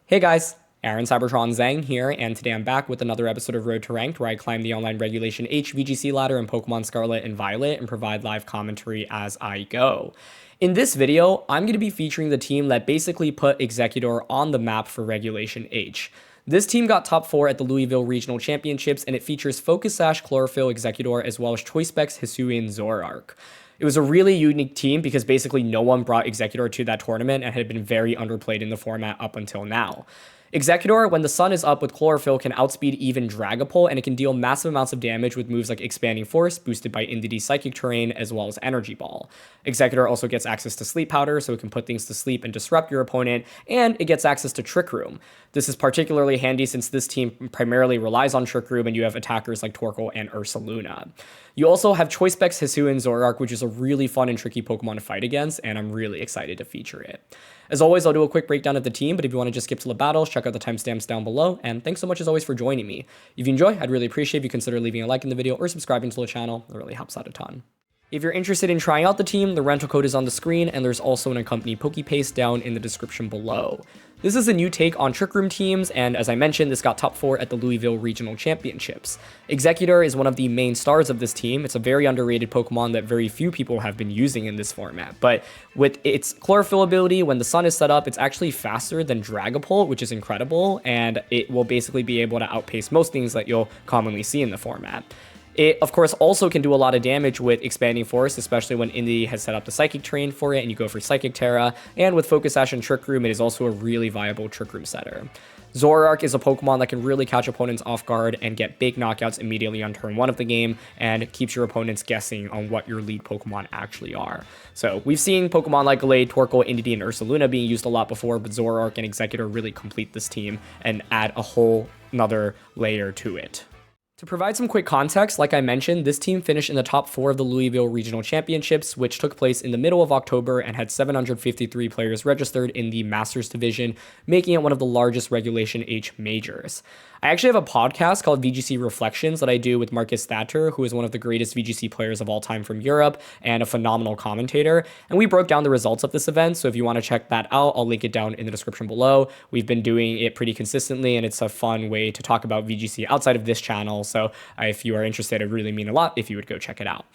Hey guys, Aaron Cybertron Zhang here, and today I'm back with another episode of Road to Ranked, where I climb the online Regulation H VGC ladder in Pokemon Scarlet and Violet and provide live commentary as I go. In this video, I'm going to be featuring the team that basically put Exeggutor on the map for Regulation H. This team got top 4 at the Louisville Regional Championships, and it features Focus Sash, Chlorophyll, Exeggutor, as well as Choice Specs, Hisuian, Zoroark. It was a really unique team because basically no one brought Exeggutor to that tournament and had been very underplayed in the format up until now. Exeggutor, when the sun is up with Chlorophyll, can outspeed even Dragapult, and it can deal massive amounts of damage with moves like Expanding Force, boosted by Indeedee Psychic Terrain, as well as Energy Ball. Exeggutor also gets access to Sleep Powder, so it can put things to sleep and disrupt your opponent, and it gets access to Trick Room. This is particularly handy since this team primarily relies on Trick Room, and you have attackers like Torkoal and Ursaluna. You also have Choice Specs, Hisuian, Zoroark, which is a really fun and tricky Pokemon to fight against, and I'm really excited to feature it. As always, I'll do a quick breakdown of the team, but if you want to just skip to the battles, check out the timestamps down below, and thanks so much as always for joining me. If you enjoy, I'd really appreciate if you consider leaving a like in the video or subscribing to the channel. It really helps out a ton. If you're interested in trying out the team, the rental code is on the screen, and there's also an accompanying Pokepaste down in the description below. This is a new take on Trick Room teams, and as I mentioned, this got top 4 at the Louisville Regional Championships. Exeggutor is one of the main stars of this team. It's a very underrated Pokemon that very few people have been using in this format, but with its Chlorophyll ability, when the sun is set up, it's actually faster than Dragapult, which is incredible, and it will basically be able to outpace most things that you'll commonly see in the format. It, of course, also can do a lot of damage with Expanding Force, especially when Indeedee has set up the Psychic Terrain for it and you go for Psychic Tera. And with Focus Sash and Trick Room, it is also a really viable Trick Room setter. Zoroark is a Pokemon that can really catch opponents off guard and get big knockouts immediately on turn 1 of the game and keeps your opponents guessing on what your lead Pokemon actually are. So we've seen Pokemon like Gallade, Torkoal, Indeedee, and Ursaluna being used a lot before, but Zoroark and Exeggutor really complete this team and add a whole nother layer to it. To provide some quick context, like I mentioned, this team finished in the top 4 of the Louisville Regional Championships, which took place in the middle of October and had 753 players registered in the Masters Division, making it one of the largest Regulation H majors. I actually have a podcast called VGC Reflections that I do with Marcus Thatter, who is one of the greatest VGC players of all time from Europe and a phenomenal commentator. And we broke down the results of this event, so if you want to check that out, I'll link it down in the description below. We've been doing it pretty consistently, and it's a fun way to talk about VGC outside of this channel. So if you are interested, it really mean a lot if you would go check it out.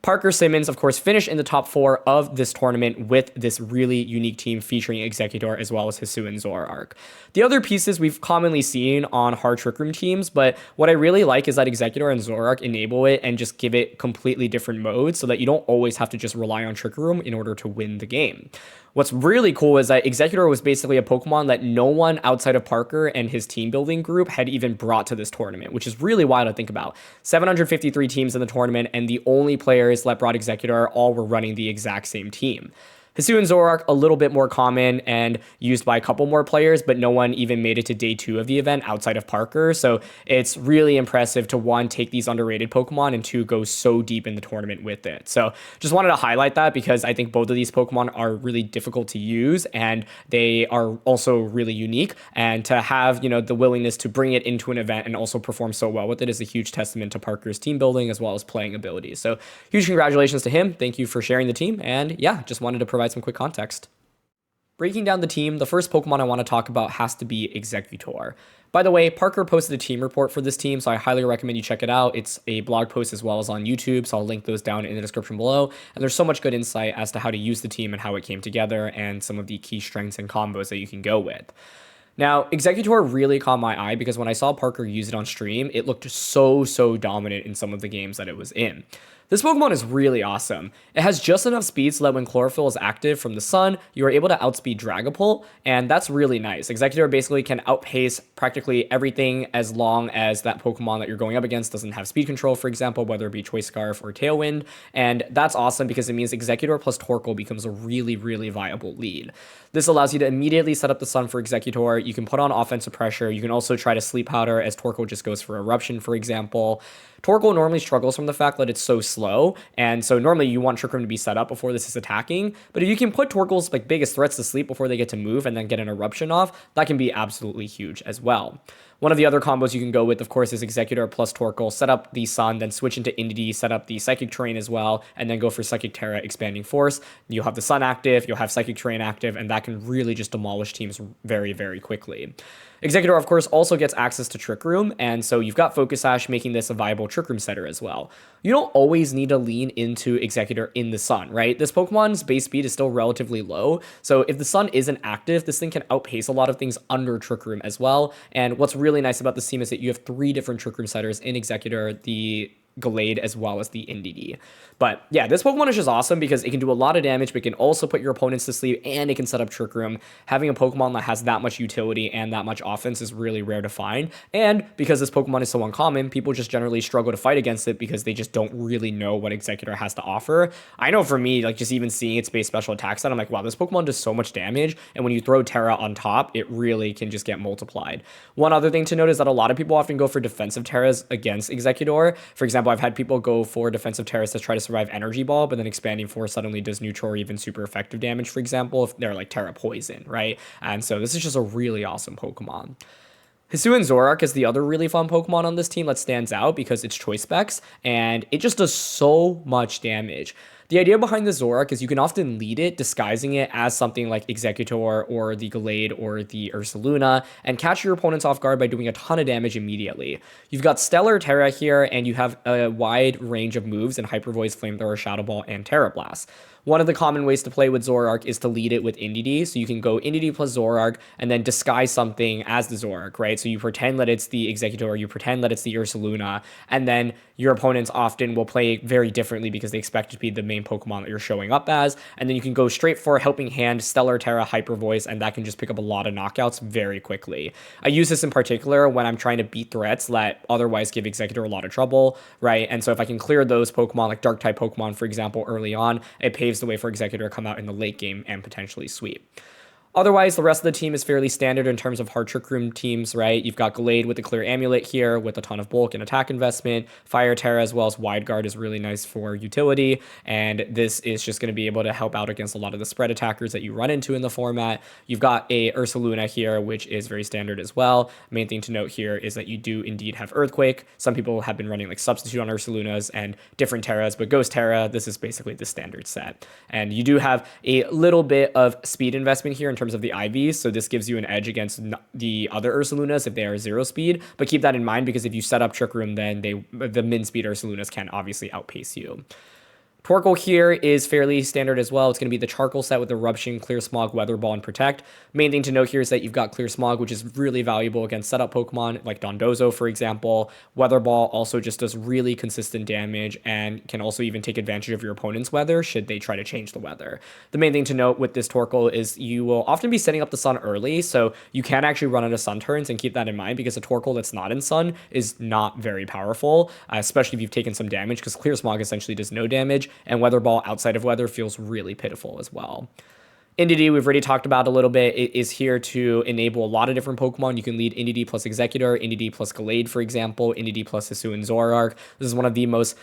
Parker Simmons, of course, finished in the top 4 of this tournament with this really unique team featuring Exeggutor as well as Hisuian Zoroark. The other pieces we've commonly seen on hard Trick Room teams, but what I really like is that Exeggutor and Zoroark enable it and just give it completely different modes so that you don't always have to just rely on Trick Room in order to win the game. What's really cool is that Exeggutor was basically a Pokemon that no one outside of Parker and his team building group had even brought to this tournament, which is really wild to think about. 753 teams in the tournament, and the only players that brought Exeggutor all were running the exact same team. Hisuian Zoroark, a little bit more common and used by a couple more players, but no one even made it to day 2 of the event outside of Parker. So it's really impressive to, 1, take these underrated Pokemon, and 2, go so deep in the tournament with it. So just wanted to highlight that because I think both of these Pokemon are really difficult to use and they are also really unique. And to have, the willingness to bring it into an event and also perform so well with it is a huge testament to Parker's team building as well as playing abilities. So huge congratulations to him. Thank you for sharing the team. And yeah, just wanted to provide some quick context. Breaking down the team, the first Pokemon I want to talk about has to be Exeggutor. By the way, Parker posted a team report for this team, so I highly recommend you check it out. It's a blog post as well as on YouTube, so I'll link those down in the description below. And there's so much good insight as to how to use the team and how it came together and some of the key strengths and combos that you can go with. Now, Exeggutor really caught my eye because when I saw Parker use it on stream, it looked so dominant in some of the games that it was in. This Pokemon is really awesome. It has just enough speed so that when Chlorophyll is active from the sun, you are able to outspeed Dragapult, and that's really nice. Exeggutor basically can outpace practically everything as long as that Pokemon that you're going up against doesn't have speed control, for example, whether it be Choice Scarf or Tailwind, and that's awesome because it means Exeggutor plus Torkoal becomes a really viable lead. This allows you to immediately set up the sun for Exeggutor. You can put on offensive pressure. You can also try to Sleep Powder as Torkoal just goes for Eruption, for example. Torkoal normally struggles from the fact that it's so slow, and so normally you want Trick Room to be set up before this is attacking, but if you can put Torkoal's biggest threats to sleep before they get to move and then get an Eruption off, that can be absolutely huge as well. One of the other combos you can go with, of course, is Exeggutor plus Torkoal, set up the Sun, then switch into Indeedee, set up the Psychic Terrain as well, and then go for Psychic Tera Expanding Force. You'll have the Sun active, you'll have Psychic Terrain active, and that can really just demolish teams very, very quickly. Exeggutor, of course, also gets access to Trick Room, and so you've got Focus Sash making this a viable Trick Room setter as well. You don't always need to lean into Exeggutor in the Sun, right? This Pokemon's base speed is still relatively low, so if the Sun isn't active, this thing can outpace a lot of things under Trick Room as well. And what's really nice about this team is that you have 3 different Trick Room setters in Exeggutor, the Gallade as well as the Indeedee. But yeah, this Pokemon is just awesome because it can do a lot of damage, but it can also put your opponents to sleep, and it can set up Trick Room. Having a Pokemon that has that much utility and that much offense is really rare to find. And because this Pokemon is so uncommon, people just generally struggle to fight against it because they just don't really know what Exeggutor has to offer. I know for me, like just even seeing its base special attack set, I'm like, wow, this Pokemon does so much damage. And when you throw Terra on top, it really can just get multiplied. One other thing to note is that a lot of people often go for defensive Terras against Exeggutor. For example, I've had people go for defensive Terras to try to survive Energy Ball, but then Expanding Force suddenly does neutral or even super effective damage, for example, if they're like Terra Poison, right? And so this is just a really awesome Pokemon. Hisuian Zoroark is the other really fun Pokemon on this team that stands out because it's choice specs, and it just does so much damage. The idea behind the Zoroark is you can often lead it, disguising it as something like Exeggutor or the Gallade or the Ursaluna, and catch your opponents off guard by doing a ton of damage immediately. You've got Stellar Terra here, and you have a wide range of moves in Hyper Voice, Flamethrower, Shadow Ball, and Terra Blast. One of the common ways to play with Zoroark is to lead it with Indeedee. So you can go Indeedee plus Zoroark and then disguise something as the Zoroark, right? So you pretend that it's the Exeggutor, you pretend that it's the Ursaluna, and then your opponents often will play very differently because they expect it to be the main Pokemon that you're showing up as. And then you can go straight for Helping Hand, Stellar Terra, Hyper Voice, and that can just pick up a lot of knockouts very quickly. I use this in particular when I'm trying to beat threats that otherwise give Exeggutor a lot of trouble, right? And so if I can clear those Pokemon, like Dark-type Pokemon, for example, early on, it paves the way for Exeggutor to come out in the late game and potentially sweep. Otherwise, the rest of the team is fairly standard in terms of hard Trick Room teams, right? You've got Gallade with the Clear Amulet here with a ton of bulk and attack investment. Fire Terra as well as Wide Guard is really nice for utility, and this is just going to be able to help out against a lot of the spread attackers that you run into in the format. You've got a Ursaluna here, which is very standard as well. Main thing to note here is that you do indeed have Earthquake. Some people have been running like substitute on Ursalunas and different Terras, but Ghost Terra, this is basically the standard set. And you do have a little bit of speed investment here in terms of the IVs, so this gives you an edge against the other Ursalunas if they are 0 speed, but keep that in mind because if you set up Trick Room, then the min speed Ursalunas can obviously outpace you. Torkoal here is fairly standard as well. It's going to be the Charcoal set with Eruption, Clear Smog, Weather Ball, and Protect. Main thing to note here is that you've got Clear Smog, which is really valuable against setup Pokemon like Dondozo, for example. Weather Ball also just does really consistent damage and can also even take advantage of your opponent's weather should they try to change the weather. The main thing to note with this Torkoal is you will often be setting up the Sun early, so you can actually run into Sun turns, and keep that in mind because a Torkoal that's not in Sun is not very powerful, especially if you've taken some damage, because Clear Smog essentially does no damage, and Weather Ball outside of weather feels really pitiful as well. Indeedee, we've already talked about a little bit. It is here to enable a lot of different Pokemon. You can lead Indeedee plus Exeggutor, Indeedee plus Gallade, for example, Indeedee plus Hisuian Zoroark. This is one of the most,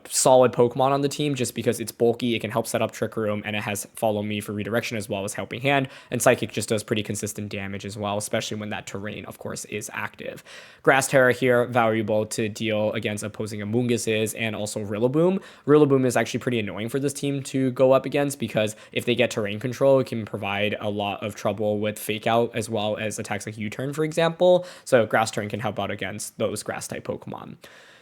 solid Pokemon on the team just because it's bulky, it can help set up Trick Room, and it has Follow Me for redirection as well as Helping Hand. And Psychic just does pretty consistent damage as well, especially when that terrain, of course, is active. Grass Terra here, valuable to deal against opposing Amoonguses and also Rillaboom. Rillaboom is actually pretty annoying for this team to go up against because if they get terrain control, it can provide a lot of trouble with Fake Out as well as attacks like U-Turn, for example. So Grass Turn can help out against those grass-type Pokemon.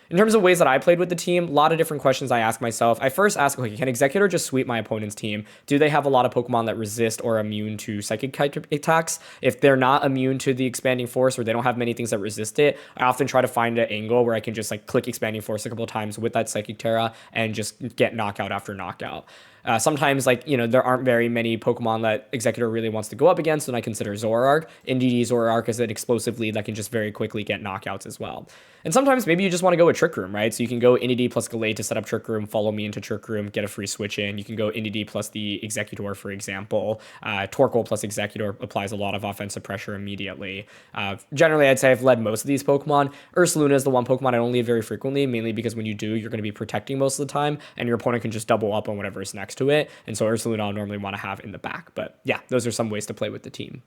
In terms of ways that I played with the team, a lot of different questions I ask myself. I first ask, okay, can Exeggutor just sweep my opponent's team? Do they have a lot of Pokemon that resist or immune to Psychic attacks? If they're not immune to the Expanding Force or they don't have many things that resist it, I often try to find an angle where I can just like click Expanding Force a couple of times with that Psychic Tera and just get knockout after knockout. Sometimes, there aren't very many Pokemon that Exeggutor really wants to go up against, and I consider Zoroark. Indeedee Zoroark is an explosive lead that can just very quickly get knockouts as well. And sometimes maybe you just want to go with Trick Room, right? So you can go Indeedee plus Gallade to set up Trick Room, Follow Me into Trick Room, get a free switch in. You can go Indeedee plus the Exeggutor, for example. Torkoal plus Exeggutor applies a lot of offensive pressure immediately. Generally, I'd say I've led most of these Pokemon. Ursaluna is the one Pokemon I don't lead very frequently, mainly because when you do, you're going to be protecting most of the time, and your opponent can just double up on whatever is next to it. And so Ursaluna I'll normally want to have in the back. But yeah, those are some ways to play with the team.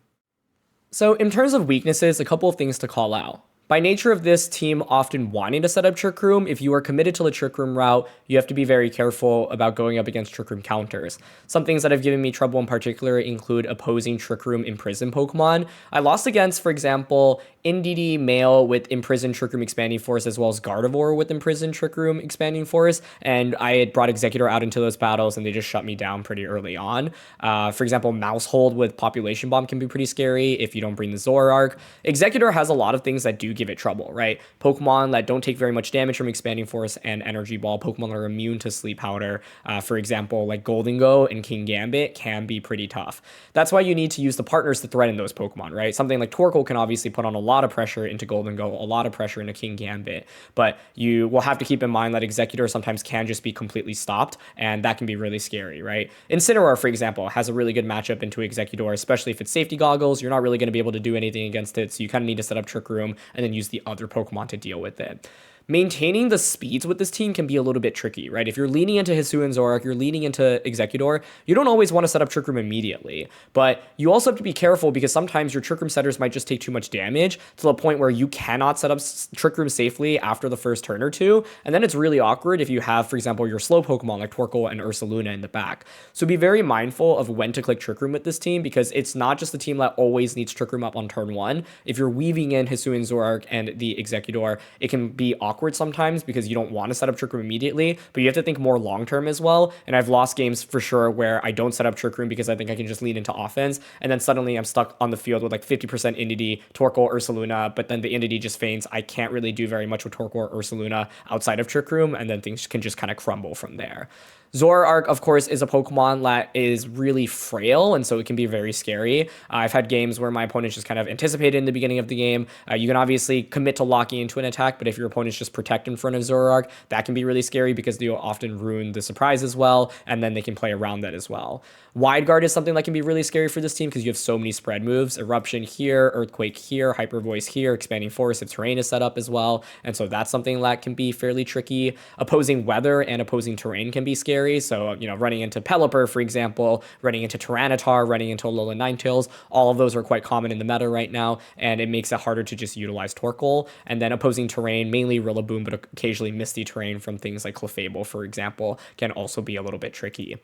So in terms of weaknesses, a couple of things to call out. By nature of this team often wanting to set up Trick Room, if you are committed to the Trick Room route, you have to be very careful about going up against Trick Room counters. Some things that have given me trouble in particular include opposing Trick Room Imprison Pokemon. I lost against, for example, Indeedee Male with Imprisoned Trick Room Expanding Force, as well as Gardevoir with Imprisoned Trick Room Expanding Force, and I had brought Exeggutor out into those battles, and they just shut me down pretty early on. For example, Mousehold with Population Bomb can be pretty scary if you don't bring the Zoroark. Exeggutor has a lot of things that do give it trouble, right? Pokemon that don't take very much damage from Expanding Force and Energy Ball, Pokemon that are immune to Sleep Powder, for example, like Golden Go and King Gambit can be pretty tough. That's why you need to use the partners to threaten those Pokemon, right? Something like Torkoal can obviously put on a lot of pressure into Golden Go, a lot of pressure into King Gambit, but you will have to keep in mind that Exeggutor sometimes can just be completely stopped, and that can be really scary, right? Incineroar, for example, has a really good matchup into Exeggutor, especially if it's safety goggles. You're not really going to be able to do anything against it, so you kind of need to set up Trick Room and then use the other Pokemon to deal with it. Maintaining the speeds with this team can be a little bit tricky, right? If you're leaning into Hisuian Zoroark, you're leaning into Exeggutor, you don't always want to set up Trick Room immediately, but you also have to be careful because sometimes your Trick Room setters might just take too much damage to the point where you cannot set up Trick Room safely after the first turn or two, and then it's really awkward if you have, for example, your slow Pokemon like Torkoal and Ursaluna in the back. So be very mindful of when to click Trick Room with this team because it's not just the team that always needs Trick Room up on turn 1. If you're weaving in Hisuian Zoroark and the Exeggutor, it can be awkward sometimes because you don't want to set up Trick Room immediately, but you have to think more long-term as well. And I've lost games for sure where I don't set up Trick Room because I think I can just lead into offense, and then suddenly I'm stuck on the field with like 50% Indeedee, Torkoal, Ursaluna, but then the Indeedee just faints. I can't really do very much with Torkoal or Ursaluna outside of Trick Room, and then things can just kind of crumble from there. Zoroark, of course, is a Pokemon that is really frail, and so it can be very scary. I've had games where my opponents just kind of anticipated in the beginning of the game. You can obviously commit to locking into an attack, but if your opponents just protect in front of Zoroark, that can be really scary because they'll often ruin the surprise as well, and then they can play around that as well. Wide Guard is something that can be really scary for this team because you have so many spread moves. Eruption here, Earthquake here, Hyper Voice here, Expanding Force if terrain is set up as well, and so that's something that can be fairly tricky. Opposing weather and opposing terrain can be scary. So, running into Pelipper, for example, running into Tyranitar, running into Alolan Ninetales, all of those are quite common in the meta right now, and it makes it harder to just utilize Torkoal. And then opposing terrain, mainly Rillaboom, but occasionally Misty terrain from things like Clefable, for example, can also be a little bit tricky.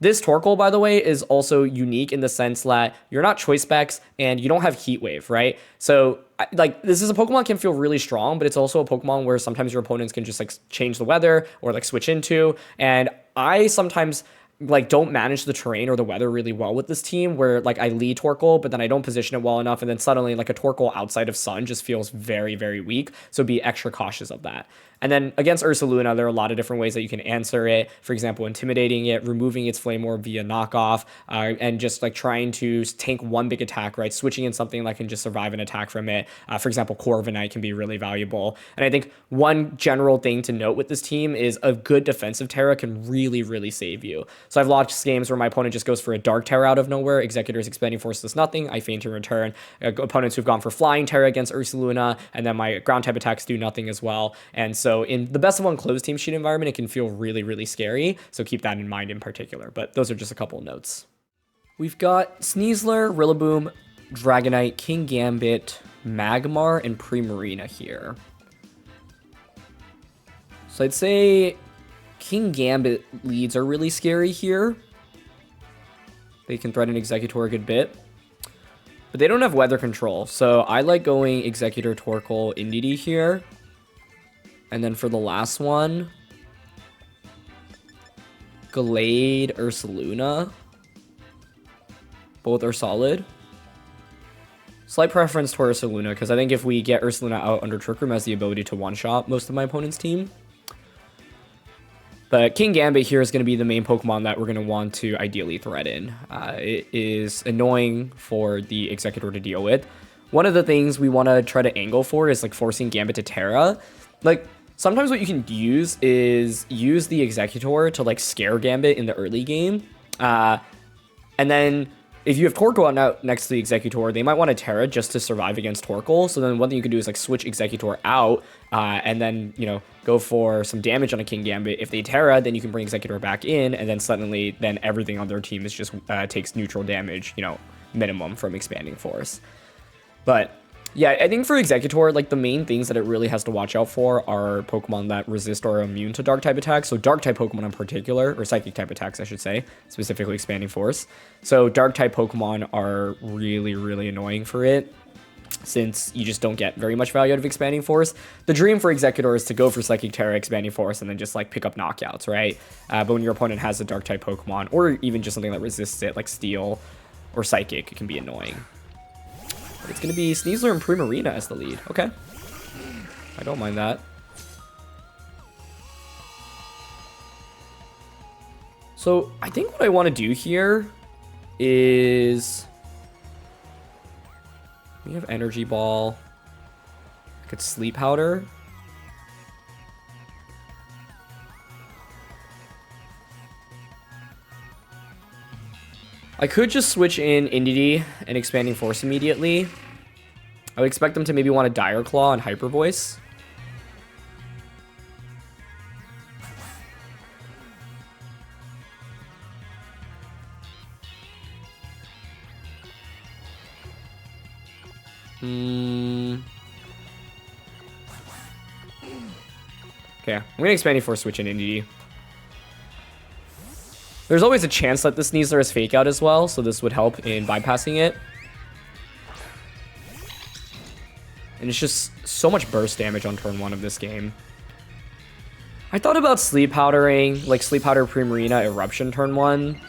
This Torkoal, by the way, is also unique in the sense that you're not Choice Specs and you don't have Heat Wave, right? So, this is a Pokemon can feel really strong, but it's also a Pokemon where sometimes your opponents can just, change the weather or, switch into. And I sometimes don't manage the terrain or the weather really well with this team where I lead Torkoal, but then I don't position it well enough. And then suddenly a Torkoal outside of Sun just feels very, very weak. So be extra cautious of that. And then against Ursaluna, there are a lot of different ways that you can answer it. For example, intimidating it, removing its Flame Orb via knockoff, and just trying to tank one big attack, right? Switching in something that can just survive an attack from it. For example, Corviknight can be really valuable. And I think one general thing to note with this team is a good defensive Tera can really, really save you. So I've lost games where my opponent just goes for a Dark Tera out of nowhere. Exeggutor's Expanding Force does nothing. I faint in return. Opponents who've gone for Flying Tera against Ursaluna, and then my ground type attacks do nothing as well. And so in the best of one closed team sheet environment, it can feel really, really scary. So keep that in mind in particular. But those are just a couple of notes. We've got Sneasler, Rillaboom, Dragonite, King Gambit, Magmar, and Primarina here. So I'd say King Gambit leads are really scary here. They can threaten Exeggutor a good bit. But they don't have weather control. So I like going Exeggutor, Torkoal, Indeedee here. And then for the last one, Glade, Ursaluna. Both are solid. Slight preference to Ursaluna, because I think if we get Ursaluna out under Trick Room, has the ability to one-shot most of my opponent's team. But King Gambit here is going to be the main Pokemon that we're going to want to ideally threaten. It is annoying for the Exeggutor to deal with. One of the things we want to try to angle for is forcing Gambit to Tera. Sometimes what you can use is use the Exeggutor to scare Gambit in the early game. And then if you have Torkoal out next to the Exeggutor, they might want to Tera just to survive against Torkoal. So then one thing you can do is switch Exeggutor out and then, go for some damage on a King Gambit. If they Tera, then you can bring Exeggutor back in, and then suddenly everything on their team is just takes neutral damage, minimum from Expanding Force. But yeah, I think for Exeggutor, like the main things that it really has to watch out for are Pokemon that resist or are immune to Dark type attacks. So Dark type Pokemon in particular, or Psychic type attacks, I should say, specifically Expanding Force. So Dark type Pokemon are really, really annoying for it, since you just don't get very much value out of Expanding Force. The dream for Exeggutor is to go for Psychic Tera Expanding Force and then just like pick up knockouts, right? But when your opponent has a Dark type Pokemon, or even just something that resists it, like Steel or Psychic, it can be annoying. But it's going to be Sneasler and Primarina as the lead. Okay. I don't mind that. So I think what I want to do here is... we have Energy Ball. I could Sleep Powder. I could just switch in Indity and Expanding Force immediately. I would expect them to maybe want a Dire Claw and Hyper Voice. Okay, I'm gonna Expanding Force switch in Indity. There's always a chance that the Sneasler is Fake Out as well, so this would help in bypassing it. And it's just so much burst damage on turn 1 of this game. I thought about Sleep Powdering, like Sleep Powder Primarina Eruption turn 1,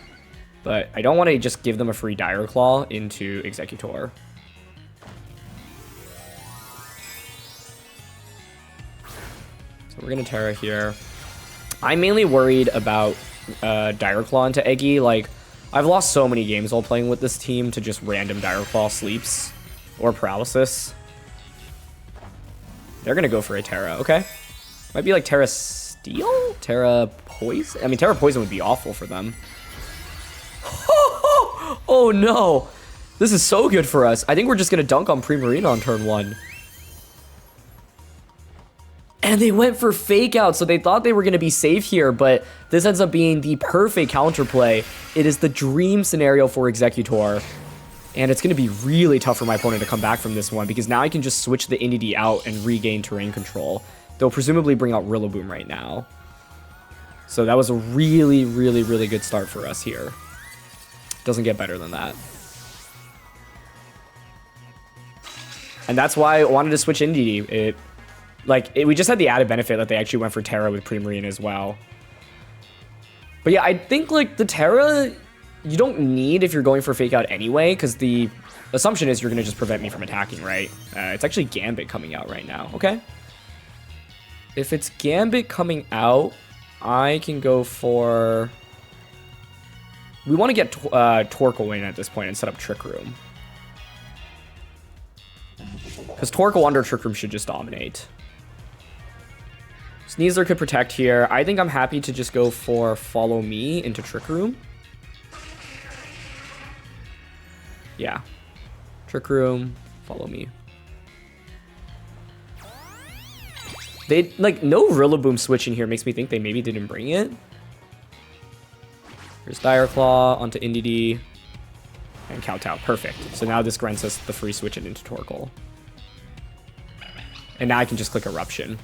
but I don't want to just give them a free Dire Claw into Exeggutor. So we're going to Tera here. I'm mainly worried about Dire Claw into Eggy. Like, I've lost so many games while playing with this team to just random Dire Claw sleeps or paralysis. They're gonna go for a Tera. Okay, might be like Tera Steel, Tera Poison. I mean, Tera Poison would be awful for them. Oh no, this is so good for us. I think we're just gonna dunk on Primarina on turn 1. And they went for Fake Out, so they thought they were going to be safe here, but this ends up being the perfect counterplay. It is the dream scenario for Exeggutor, and it's going to be really tough for my opponent to come back from this one, because now I can just switch the Indity out and regain terrain control. They'll presumably bring out Rillaboom right now. So that was a really, really, really good start for us here. Doesn't get better than that. And that's why I wanted to switch Indity. We just had the added benefit that they actually went for Tera with Primarina as well. But yeah, I think like the Tera, you don't need if you're going for Fake Out anyway, because the assumption is you're going to just prevent me from attacking, right? It's actually Gambit coming out right now. Okay. If it's Gambit coming out, I can go for... we want to get Torkoal in at this point and set up Trick Room. Because Torkoal under Trick Room should just dominate. Sneasler could protect here. I think I'm happy to just go for Follow Me into Trick Room. Yeah. Trick Room, Follow Me. They, like, no Rillaboom switching here makes me think they maybe didn't bring it. Here's Dire Claw onto Indity. And Kowtow. Perfect. So now this grants us the free switch it into Torkoal. And now I can just click Eruption.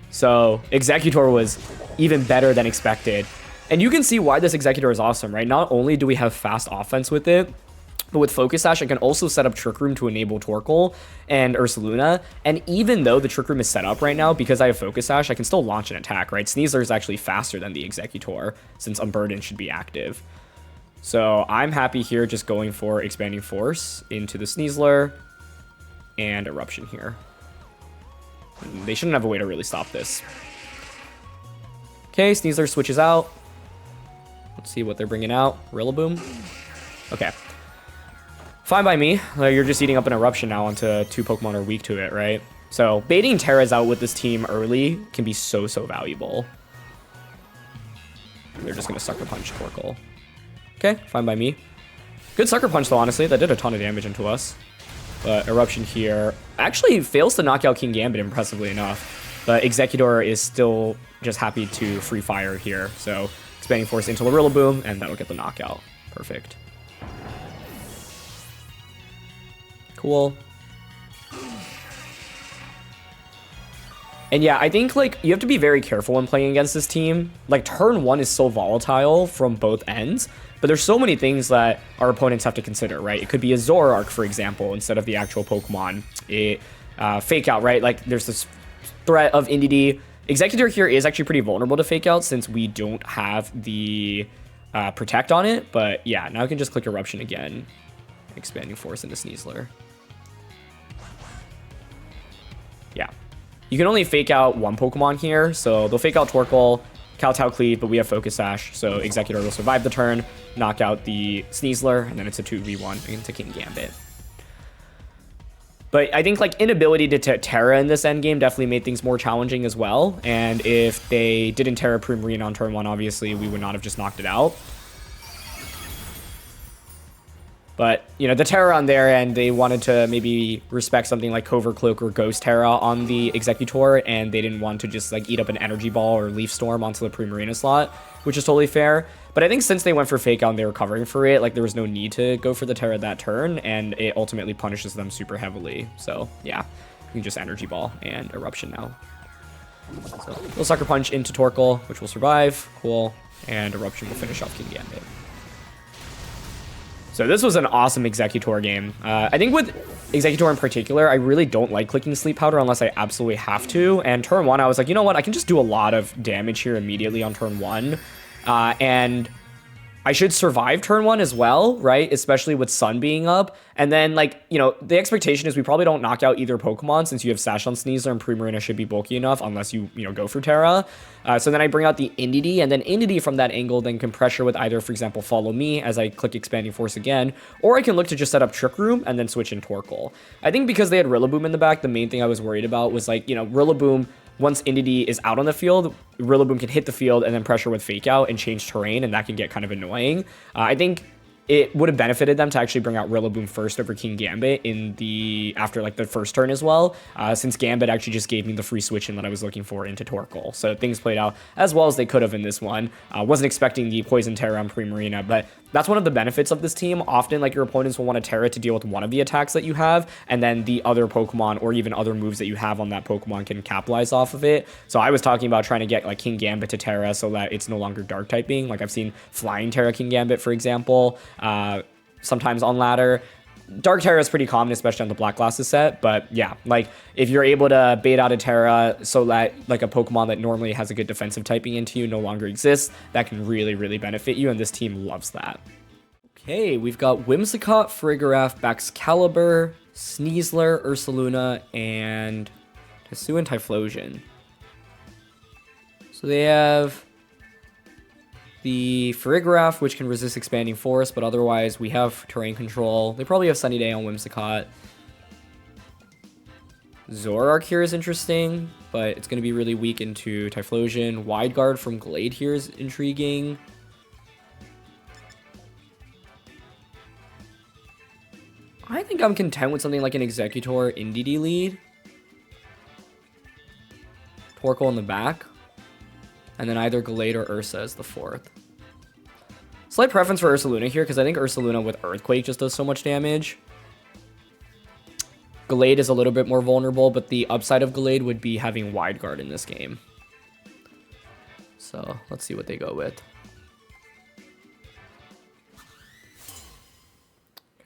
So Exeggutor was even better than expected. And you can see why this Exeggutor is awesome, right? Not only do we have fast offense with it, but with Focus Sash, I can also set up Trick Room to enable Torkoal and Ursaluna. And even though the Trick Room is set up right now, because I have Focus Sash, I can still launch an attack, right? Sneasler is actually faster than the Exeggutor, since Unburden should be active. So I'm happy here just going for Expanding Force into the Sneasler and Eruption here. They shouldn't have a way to really stop this. Okay, Sneasler switches out. Let's see what they're bringing out. Rillaboom. Okay. Fine by me. You're just eating up an Eruption now onto 2 Pokemon are weak to it, right? So baiting Terras out with this team early can be so, so valuable. They're just going to Sucker Punch Torkoal. Okay, fine by me. Good Sucker Punch though, honestly. That did a ton of damage into us. But Eruption here actually fails to knock out King Gambit impressively enough. But Exeggutor is still just happy to free fire here. So Expanding Force into the Rillaboom, and that'll get the knockout. Perfect. Cool. And yeah, I think, like, you have to be very careful when playing against this team. Like, turn 1 is so volatile from both ends, but there's so many things that our opponents have to consider, right? It could be a Zoroark, for example, instead of the actual Pokemon. It fake out, right? Like, there's this threat of Indeedee. Exeggutor here is actually pretty vulnerable to fake out since we don't have the protect on it. But yeah, now I can just click Eruption again. Expanding Force into Sneasler. Yeah. You can only fake out one Pokemon here, so they'll fake out Torkoal, Kowtow Cleave, but we have Focus Sash, so Exeggutor will survive the turn, knock out the Sneasler, and then it's a 2v1 into King Gambit. But I think, like, inability to Tera in this endgame definitely made things more challenging as well, and if they didn't Tera Primarina on turn 1, obviously, we would not have just knocked it out. But, you know, the Tera on their end, they wanted to maybe respect something like Covert Cloak or Ghost Tera on the Exeggutor, and they didn't want to just, like, eat up an Energy Ball or Leaf Storm onto the Primarina slot, which is totally fair. But I think since they went for Fake Out and they were covering for it, like, there was no need to go for the Tera that turn, and it ultimately punishes them super heavily. So, yeah, you can just Energy Ball and Eruption now. So, little Sucker Punch into Torkoal, which will survive. Cool. And Eruption will finish off King Gambit. So this was an awesome Exeggutor game. I think with Exeggutor in particular, I really don't like clicking Sleep Powder unless I absolutely have to. And turn 1, I was like, you know what? I can just do a lot of damage here immediately on turn 1. And I should survive turn 1 as well, right? Especially with Sun being up. And then, like, you know, the expectation is we probably don't knock out either Pokemon since you have Sash on Sneasler and Primarina should be bulky enough unless you know, go for Tera. So then I bring out the Indeedee, and then Indeedee from that angle then can pressure with either, for example, Follow Me as I click Expanding Force again, or I can look to just set up Trick Room and then switch in Torkoal. I think because they had Rillaboom in the back, the main thing I was worried about was, like, you know, Rillaboom, once Indeedee is out on the field, Rillaboom can hit the field and then pressure with Fake Out and change terrain, and that can get kind of annoying. I think it would have benefited them to actually bring out Rillaboom first over King Gambit in the after like the first turn as well, since Gambit actually just gave me the free switch in that I was looking for into Torkoal. So things played out as well as they could have in this one. Wasn't expecting the Poison Tera on Primarina, but that's one of the benefits of this team. Often, like, your opponents will want to Tera to deal with one of the attacks that you have, and then the other Pokemon or even other moves that you have on that Pokemon can capitalize off of it. So I was talking about trying to get, like, King Gambit to Tera so that it's no longer Dark typing. Like, I've seen Flying Tera King Gambit, for example, sometimes on ladder. Dark Tera is pretty common, especially on the Black Glasses set, but yeah, like, if you're able to bait out a Tera so that, like, a Pokemon that normally has a good defensive typing into you no longer exists, that can really, really benefit you, and this team loves that. Okay, we've got Whimsicott, Farigiraf, Baxcalibur, Sneasler, Ursaluna, and Hisuian Typhlosion. So they have the Farigiraf, which can resist Expanding Force, but otherwise we have Terrain Control. They probably have Sunny Day on Whimsicott. Zoroark here is interesting, but it's going to be really weak into Typhlosion. Wide Guard from Glade here is intriguing. I think I'm content with something like an Exeggutor Indeedee lead. Torkoal in the back. And then either Glade or Ursa as the fourth. Slight preference for Ursaluna here, because I think Ursaluna with Earthquake just does so much damage. Glade is a little bit more vulnerable, but the upside of Glade would be having Wide Guard in this game. So, let's see what they go with.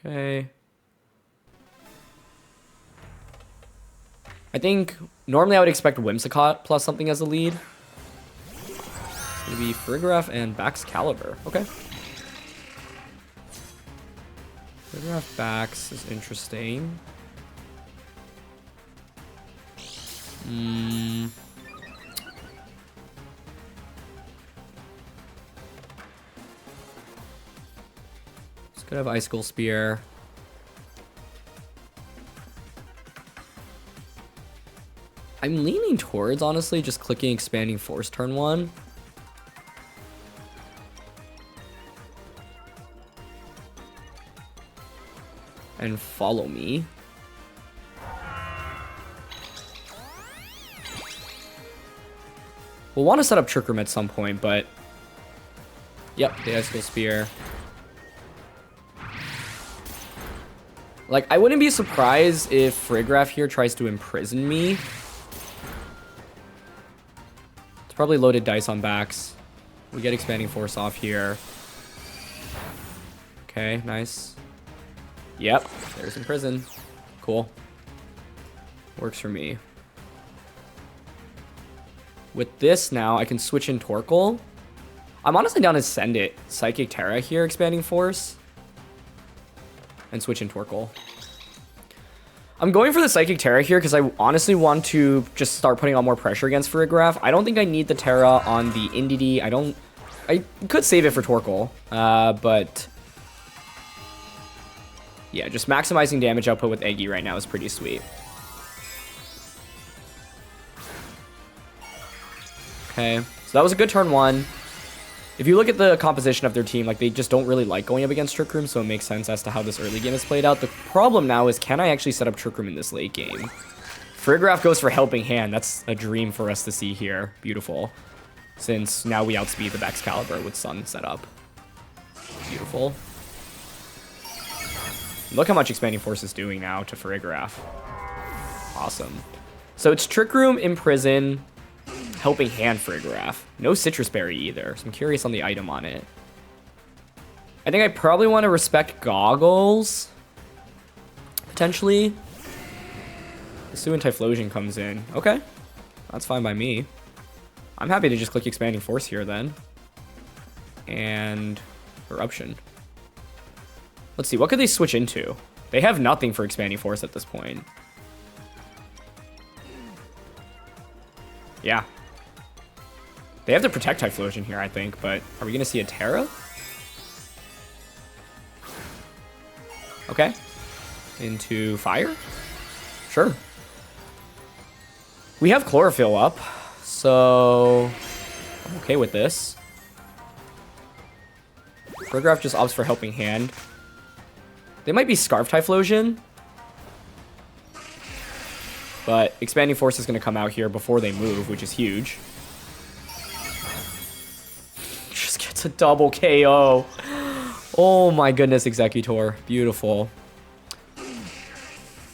Okay. I think normally I would expect Whimsicott plus something as a lead. Maybe Farigiraf and Baxcalibur. Okay. Farigiraf Bax is interesting. It's gonna have Icicle Spear. I'm leaning towards, honestly, just clicking Expanding Force turn 1. And Follow Me. We'll want to set up Trick Room at some point, but... Yep, the Icicle Spear. Like, I wouldn't be surprised if Frigraph here tries to imprison me. It's probably loaded dice on backs. We get Expanding Force off here. Okay, nice. Yep, there's Imprison. Cool. Works for me. With this now, I can switch in Torkoal. I'm honestly down to send it Psychic Tera here, Expanding Force. And switch in Torkoal. I'm going for the Psychic Tera here because I honestly want to just start putting on more pressure against Frigraph. I don't think I need the Tera on the Indeedee. I could save it for Torkoal, but yeah, just maximizing damage output with Eggy right now is pretty sweet. Okay, so that was a good turn one. If you look at the composition of their team, like, they just don't really like going up against Trick Room, so it makes sense as to how this early game is played out. The problem now is, can I actually set up Trick Room in this late game? Frigraph goes for Helping Hand. That's a dream for us to see here. Beautiful. Since now we outspeed the Excalibur with Sun set up. Beautiful. Look how much Expanding Force is doing now to Frigraph. Awesome. So it's Trick Room, Imprison, Helping Hand Frigraph. No Citrus Berry either, so I'm curious on the item on it. I think I probably want to respect Goggles. Potentially. Hisuian Typhlosion comes in. Okay. That's fine by me. I'm happy to just click Expanding Force here then. And Eruption. Let's see, what could they switch into? They have nothing for Expanding Force at this point. Yeah. They have to protect Typhlosion here, I think, but are we going to see a Tera? Okay. Into Fire? Sure. We have Chlorophyll up, so I'm okay with this. Frigraph just opts for Helping Hand. They might be Scarf Typhlosion, but Expanding Force is going to come out here before they move, which is huge. Just gets a double KO. Oh my goodness, Exeggutor. Beautiful.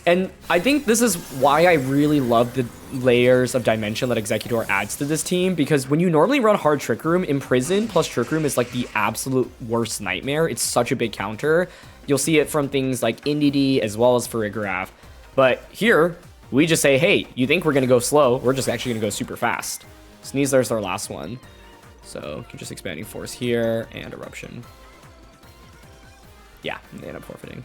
And I think this is why I really love the layers of dimension that Exeggutor adds to this team, because when you normally run hard Trick Room, Imprison plus Trick Room is like the absolute worst nightmare. It's such a big counter. You'll see it from things like Indeedee as well as Frigraph. But here, we just say, hey, you think we're going to go slow? We're just actually going to go super fast. Sneasler's our last one. So just Expanding Force here and Eruption. Yeah, they end up forfeiting.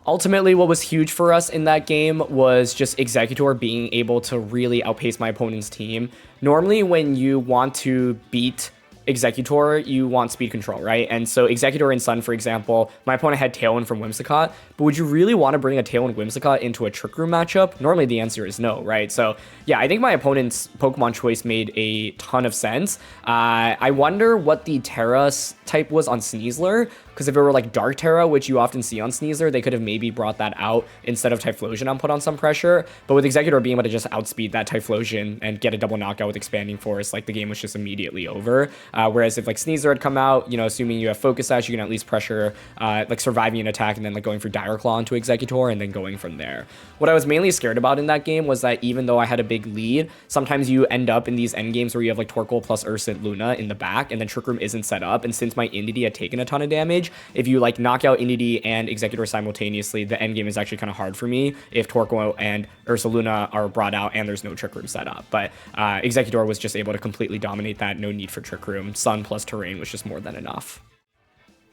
Ultimately, what was huge for us in that game was just Exeggutor being able to really outpace my opponent's team. Normally, when you want to beat Exeggutor, you want speed control, right? And so Exeggutor and Sun, for example, my opponent had Tailwind from Whimsicott, but would you really want to bring a Tailwind Whimsicott into a Trick Room matchup? Normally the answer is no, right? So yeah, I think my opponent's Pokemon choice made a ton of sense. I wonder what the Tera type was on Sneasler, because if it were like Dark Tera, which you often see on Sneasler, they could have maybe brought that out instead of Typhlosion and put on some pressure. But with Exeggutor being able to just outspeed that Typhlosion and get a double knockout with Expanding Force, like the game was just immediately over. Whereas if like Sneasler had come out, you know, assuming you have Focus Sash, you can at least pressure like surviving an attack and then like going for Dire Claw into Exeggutor and then going from there. What I was mainly scared about in that game was that even though I had a big lead, sometimes you end up in these end games where you have like Torkoal plus Ursaluna in the back and then Trick Room isn't set up. And since my Indeedee had taken a ton of damage, if you like knock out Indeedee and Exeggutor simultaneously, the end game is actually kind of hard for me if Torkoal and Ursaluna are brought out and there's no Trick Room set up. But Exeggutor was just able to completely dominate that. No need for Trick Room. Sun plus Terrain was just more than enough.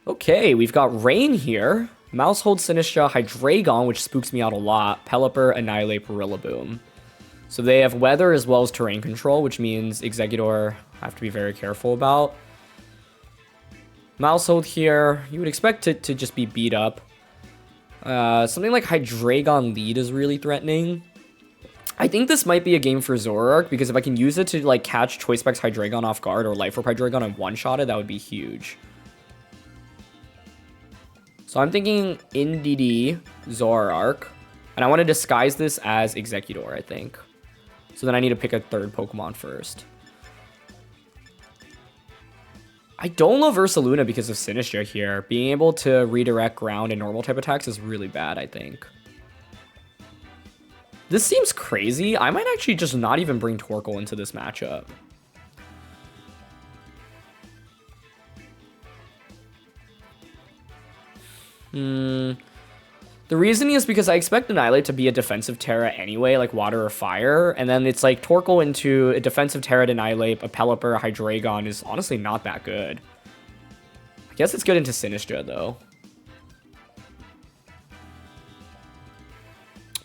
Okay, we've got Rain here. Mousehold, Sinistra, Hydreigon, which spooks me out a lot. Pelipper, Annihilate, Rillaboom. So they have Weather as well as Terrain control, which means Exeggutor have to be very careful about. Mousehold here, you would expect it to just be beat up. Something like Hydreigon lead is really threatening. I think this might be a game for Zoroark, because if I can use it to like catch Choice Specs Hydreigon off guard or Life Orb Hydreigon and one-shot it, that would be huge. So I'm thinking Indeedee, Zoroark, and I want to disguise this as Exeggutor, I think. So then I need to pick a third Pokemon first. I don't love Ursaluna because of Sinistra here. Being able to redirect ground and normal type attacks is really bad, I think. This seems crazy. I might actually just not even bring Torkoal into this matchup. The reasoning is because I expect Annihilate to be a defensive Tera anyway, like Water or Fire, and then it's like Torkoal into a defensive Tera to Annihilate, a Pelipper, a Hydreigon is honestly not that good. I guess it's good into Sinistra, though.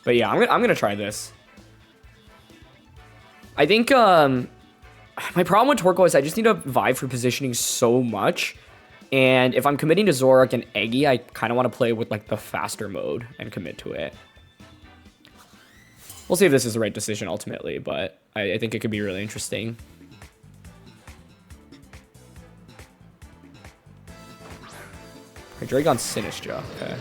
But yeah, I'm gonna try this. I think my problem with Torkoal is I just need to vibe for positioning so much. And if I'm committing to Zoroark and Eggy, I kind of want to play with like the faster mode and commit to it. We'll see if this is the right decision ultimately, but I think it could be really interesting. Hydreigon Sinistra, okay.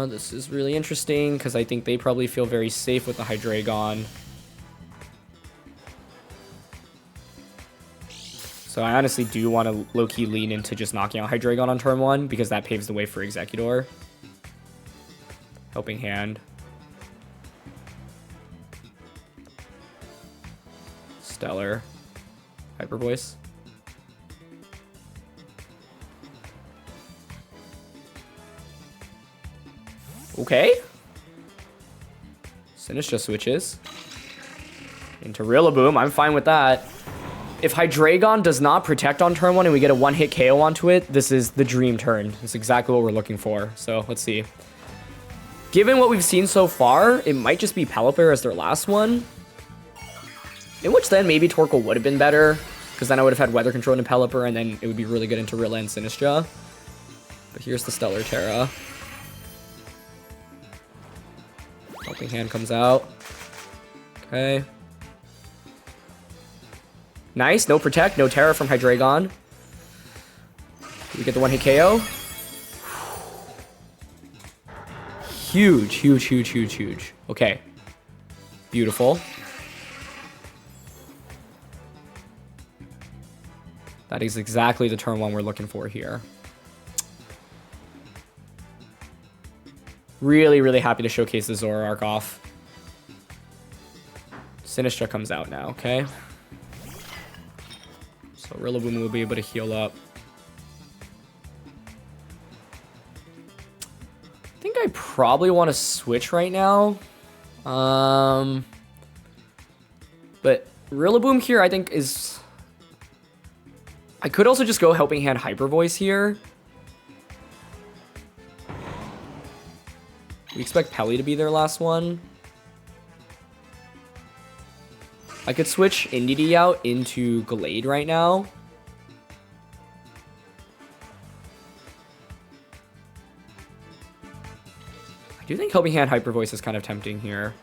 This is really interesting because I think they probably feel very safe with the Hydreigon. So I honestly do want to low-key lean into just knocking out Hydreigon on turn 1 because that paves the way for Exeggutor. Helping Hand. Stellar. Hyper Voice. Okay. Sinistra switches. Into Rillaboom. I'm fine with that. If Hydreigon does not protect on turn 1 and we get a one-hit KO onto it, this is the dream turn. It's exactly what we're looking for. So let's see. Given what we've seen so far, it might just be Pelipper as their last one. In which then maybe Torkoal would have been better, because then I would have had Weather Control into Pelipper, and then it would be really good into Rilla and Sinistra. But here's the Stellar Tera. Helping Hand comes out. Okay. Nice, no protect, no Tera from Hydreigon. Do we get the one-hit KO? Huge, huge, huge, huge, huge. Okay. Beautiful. That is exactly the turn 1 we're looking for here. Really, really happy to showcase the Zoroark off. Sinistra comes out now, okay? So Rillaboom will be able to heal up. I think I probably want to switch right now. But Rillaboom here I think is... I could also just go Helping Hand Hyper Voice here. We expect Pelly to be their last one. I could switch Indeedee out into Glade right now. I do think Helping Hand Hyper Voice is kind of tempting here.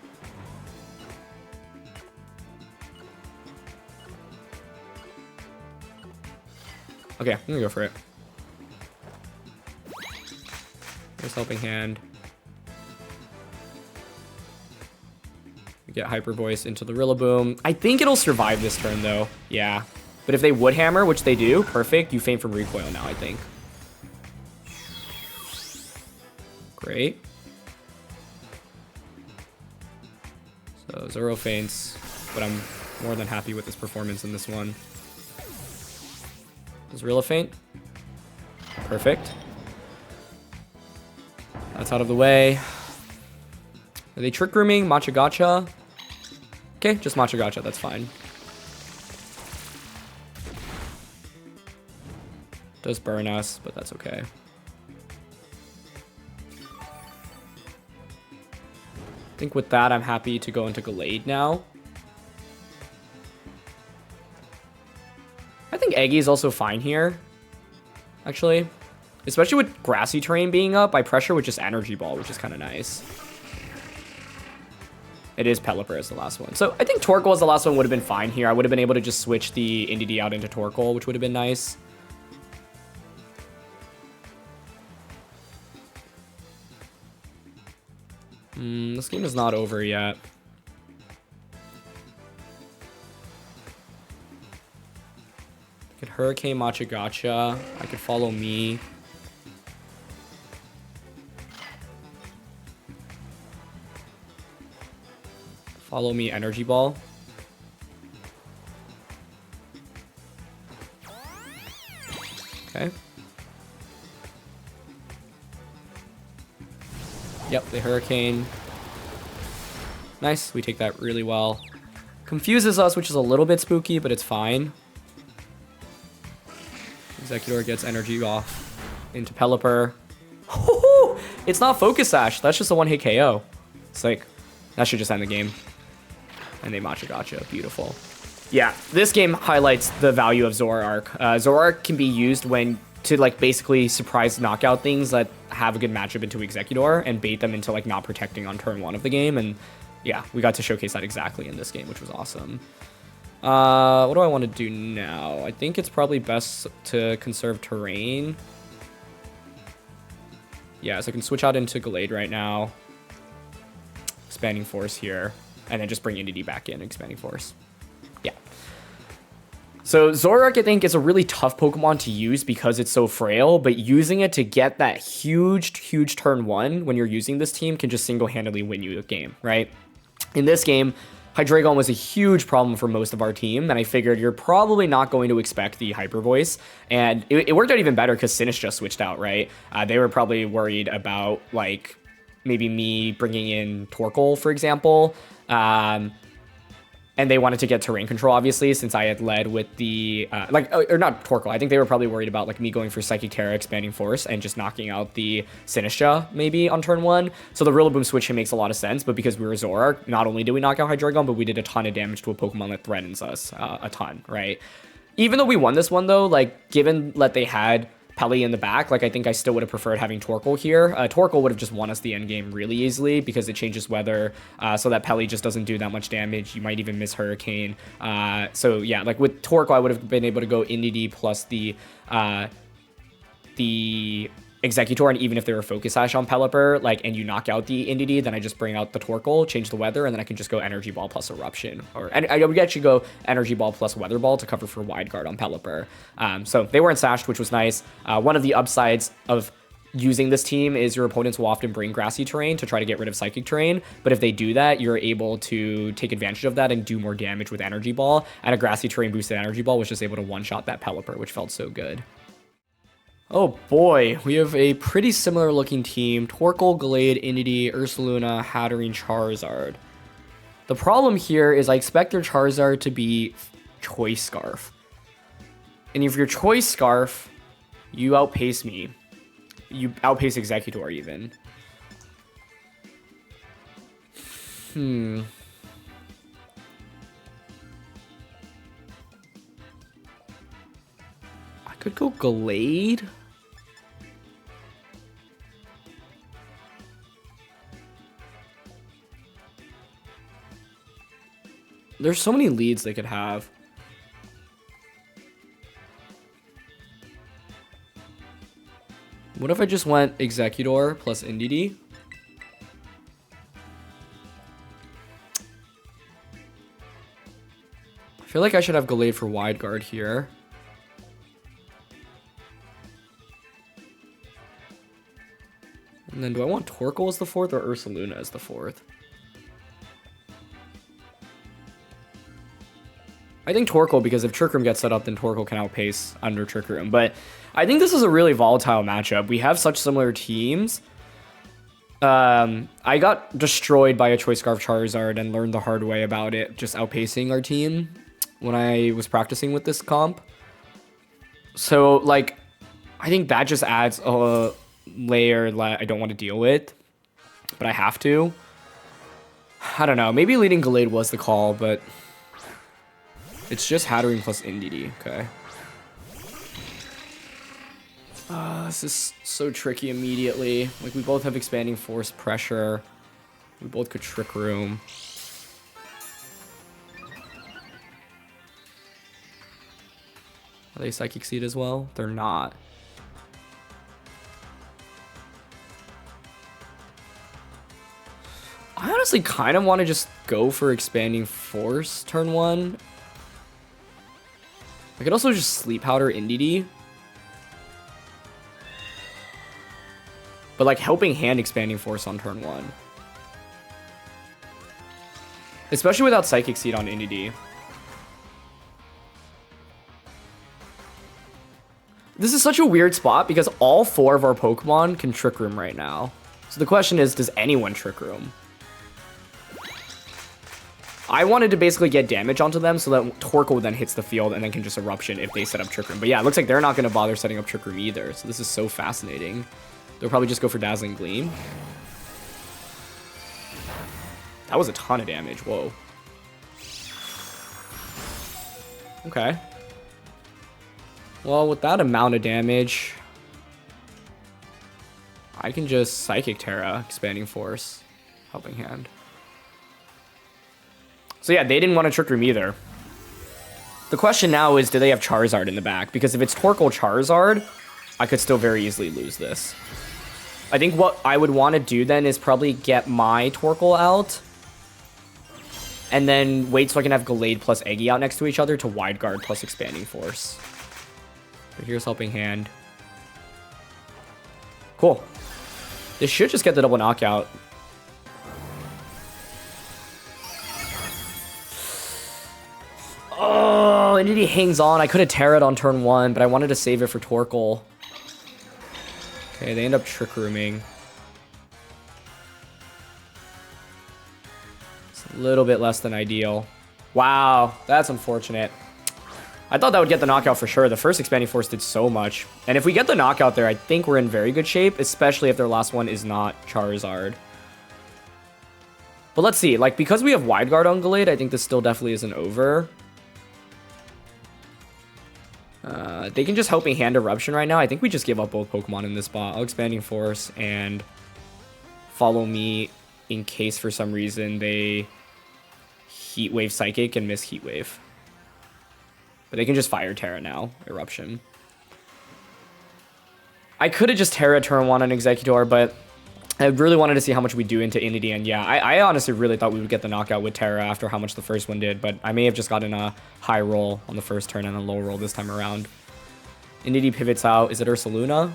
Okay, I'm gonna go for it. There's Helping Hand. We get Hyper Voice into the Rillaboom. I think it'll survive this turn, though. Yeah. But if they would hammer, which they do, perfect. You feint from recoil now, I think. Great. So Zoro feints, but I'm more than happy with his performance in this one. Does Rilla feint? Perfect. That's out of the way. Are they Trick Rooming? Matcha Gotcha? Okay, just Matcha Gotcha, that's fine. Does burn us, but that's okay. I think with that, I'm happy to go into Glade now. I think Eggy is also fine here, actually. Especially with grassy terrain being up, I pressure with just Energy Ball, which is kind of nice. It is Pelipper as the last one. So I think Torkoal as the last one would have been fine here. I would have been able to just switch the Indeedee out into Torkoal, which would have been nice. This game is not over yet. Hurricane Matcha Gotcha. I could follow me. Follow me Energy Ball. Okay. Yep, the Hurricane. Nice, we take that really well. Confuses us, which is a little bit spooky, but it's fine. Exeggutor gets energy off into Pelipper. It's not Focus Sash, that's just a one-hit KO. It's like, that should just end the game. And they Matcha Gotcha, beautiful. Yeah, this game highlights the value of Zoroark. Zoroark can be used to like basically surprise knockout things that have a good matchup into Exeggutor and bait them into like not protecting on turn 1 of the game. And yeah, we got to showcase that exactly in this game, which was awesome. What do I want to do now? I think it's probably best to conserve terrain. Yeah, so I can switch out into Gallade right now. Expanding Force here. And then just bring Entity back in, Expanding Force. Yeah. So Zoroark, I think, is a really tough Pokemon to use because it's so frail, but using it to get that huge turn 1 when you're using this team can just single-handedly win you a game, right? In this game, Hydreigon was a huge problem for most of our team, and I figured you're probably not going to expect the Hyper Voice, and it worked out even better because Sinistcha just switched out, right? They were probably worried about, like, maybe me bringing in Torkoal, for example, and they wanted to get terrain control, obviously, since I had led with the, or not Torkoal. I think they were probably worried about like me going for Psychic Tera Expanding Force and just knocking out the Sinistcha maybe on turn 1. So the Rillaboom switch makes a lot of sense, but because we were Zoroark, not only did we knock out Hydreigon, but we did a ton of damage to a Pokemon that threatens us a ton, right? Even though we won this one though, like given that they had Pelly in the back, like I think I still would have preferred having Torkoal here. Torkoal would have just won us the end game really easily because it changes weather so that Pelly just doesn't do that much damage. You might even miss Hurricane. So yeah, like with Torkoal, I would have been able to go Indeedee plus the Exeggutor, and even if they were Focus Sash on Pelipper, like, and you knock out the Indeedee, then I just bring out the Torkoal, change the weather, and then I can just go Energy Ball plus Eruption. And I would actually go Energy Ball plus Weather Ball to cover for Wide Guard on Pelipper. So they weren't sashed, which was nice. One of the upsides of using this team is your opponents will often bring grassy terrain to try to get rid of psychic terrain, but if they do that, you're able to take advantage of that and do more damage with Energy Ball, and a grassy terrain boosted Energy Ball was just able to one-shot that Pelipper, which felt so good. Oh boy, we have a pretty similar looking team. Torkoal, Gallade, Indeedee, Ursaluna, Hatterene, Charizard. The problem here is I expect their Charizard to be Choice Scarf. And if you're Choice Scarf, you outpace me. You outpace Exeggutor even. I could go Gallade. There's so many leads they could have. What if I just went Exeggutor plus Indeedee? I feel like I should have Gallade for Wide Guard here. And then do I want Torkoal as the 4th or Ursaluna as the 4th? I think Torkoal, because if Trick Room gets set up, then Torkoal can outpace under Trick Room. But I think this is a really volatile matchup. We have such similar teams. I got destroyed by a Choice Scarf Charizard and learned the hard way about it, just outpacing our team when I was practicing with this comp. So, like, I think that just adds a layer that I don't want to deal with, but I have to. I don't know. Maybe leading Gallade was the call, but it's just Hatterene plus Indeedee. Okay. This is so tricky immediately. Like, we both have Expanding Force pressure. We both could Trick Room. Are they Psychic Seed as well? They're not. I honestly kind of want to just go for Expanding Force turn 1. Like, could also just Sleep Powder Indeedee. But like Helping Hand Expanding Force on turn 1. Especially without Psychic Seed on Indeedee. This is such a weird spot because all 4 of our Pokemon can Trick Room right now. So the question is, does anyone Trick Room? I wanted to basically get damage onto them so that Torkoal then hits the field and then can just Eruption if they set up Trick Room. But yeah, it looks like they're not going to bother setting up Trick Room either. So this is so fascinating. They'll probably just go for Dazzling Gleam. That was a ton of damage. Whoa. Okay. Well, with that amount of damage, I can just Psychic Tera Expanding Force. Helping Hand. So yeah, they didn't want to Trick Room either. The question now is, do they have Charizard in the back? Because if it's Torkoal Charizard, I could still very easily lose this. I think what I would want to do then is probably get my Torkoal out. And then wait so I can have Gallade plus Eggy out next to each other to Wide Guard plus Expanding Force. But here's Helping Hand. Cool. This should just get the double knockout. Oh, Indeedee hangs on. I could have Terra'd on turn 1, but I wanted to save it for Torkoal. Okay, they end up Trick Rooming. It's a little bit less than ideal. Wow, that's unfortunate. I thought that would get the knockout for sure. The first Expanding Force did so much. And if we get the knockout there, I think we're in very good shape, especially if their last one is not Charizard. But let's see. Like, because we have Wide Guard on Gallade, I think this still definitely isn't over. They can just Helping Hand Eruption right now. I think we just give up both Pokemon in this spot. I'll Expanding Force and Follow Me in case for some reason they Heat Wave Psychic and miss Heat Wave. But they can just Fire Tera now. Eruption. I could have just Tera turn 1 on Exeggutor, but I really wanted to see how much we do into Indeedee. And yeah, I honestly really thought we would get the knockout with Tera after how much the first one did. But I may have just gotten a high roll on the first turn and a low roll this time around. Indeedee pivots out. Is it Ursaluna?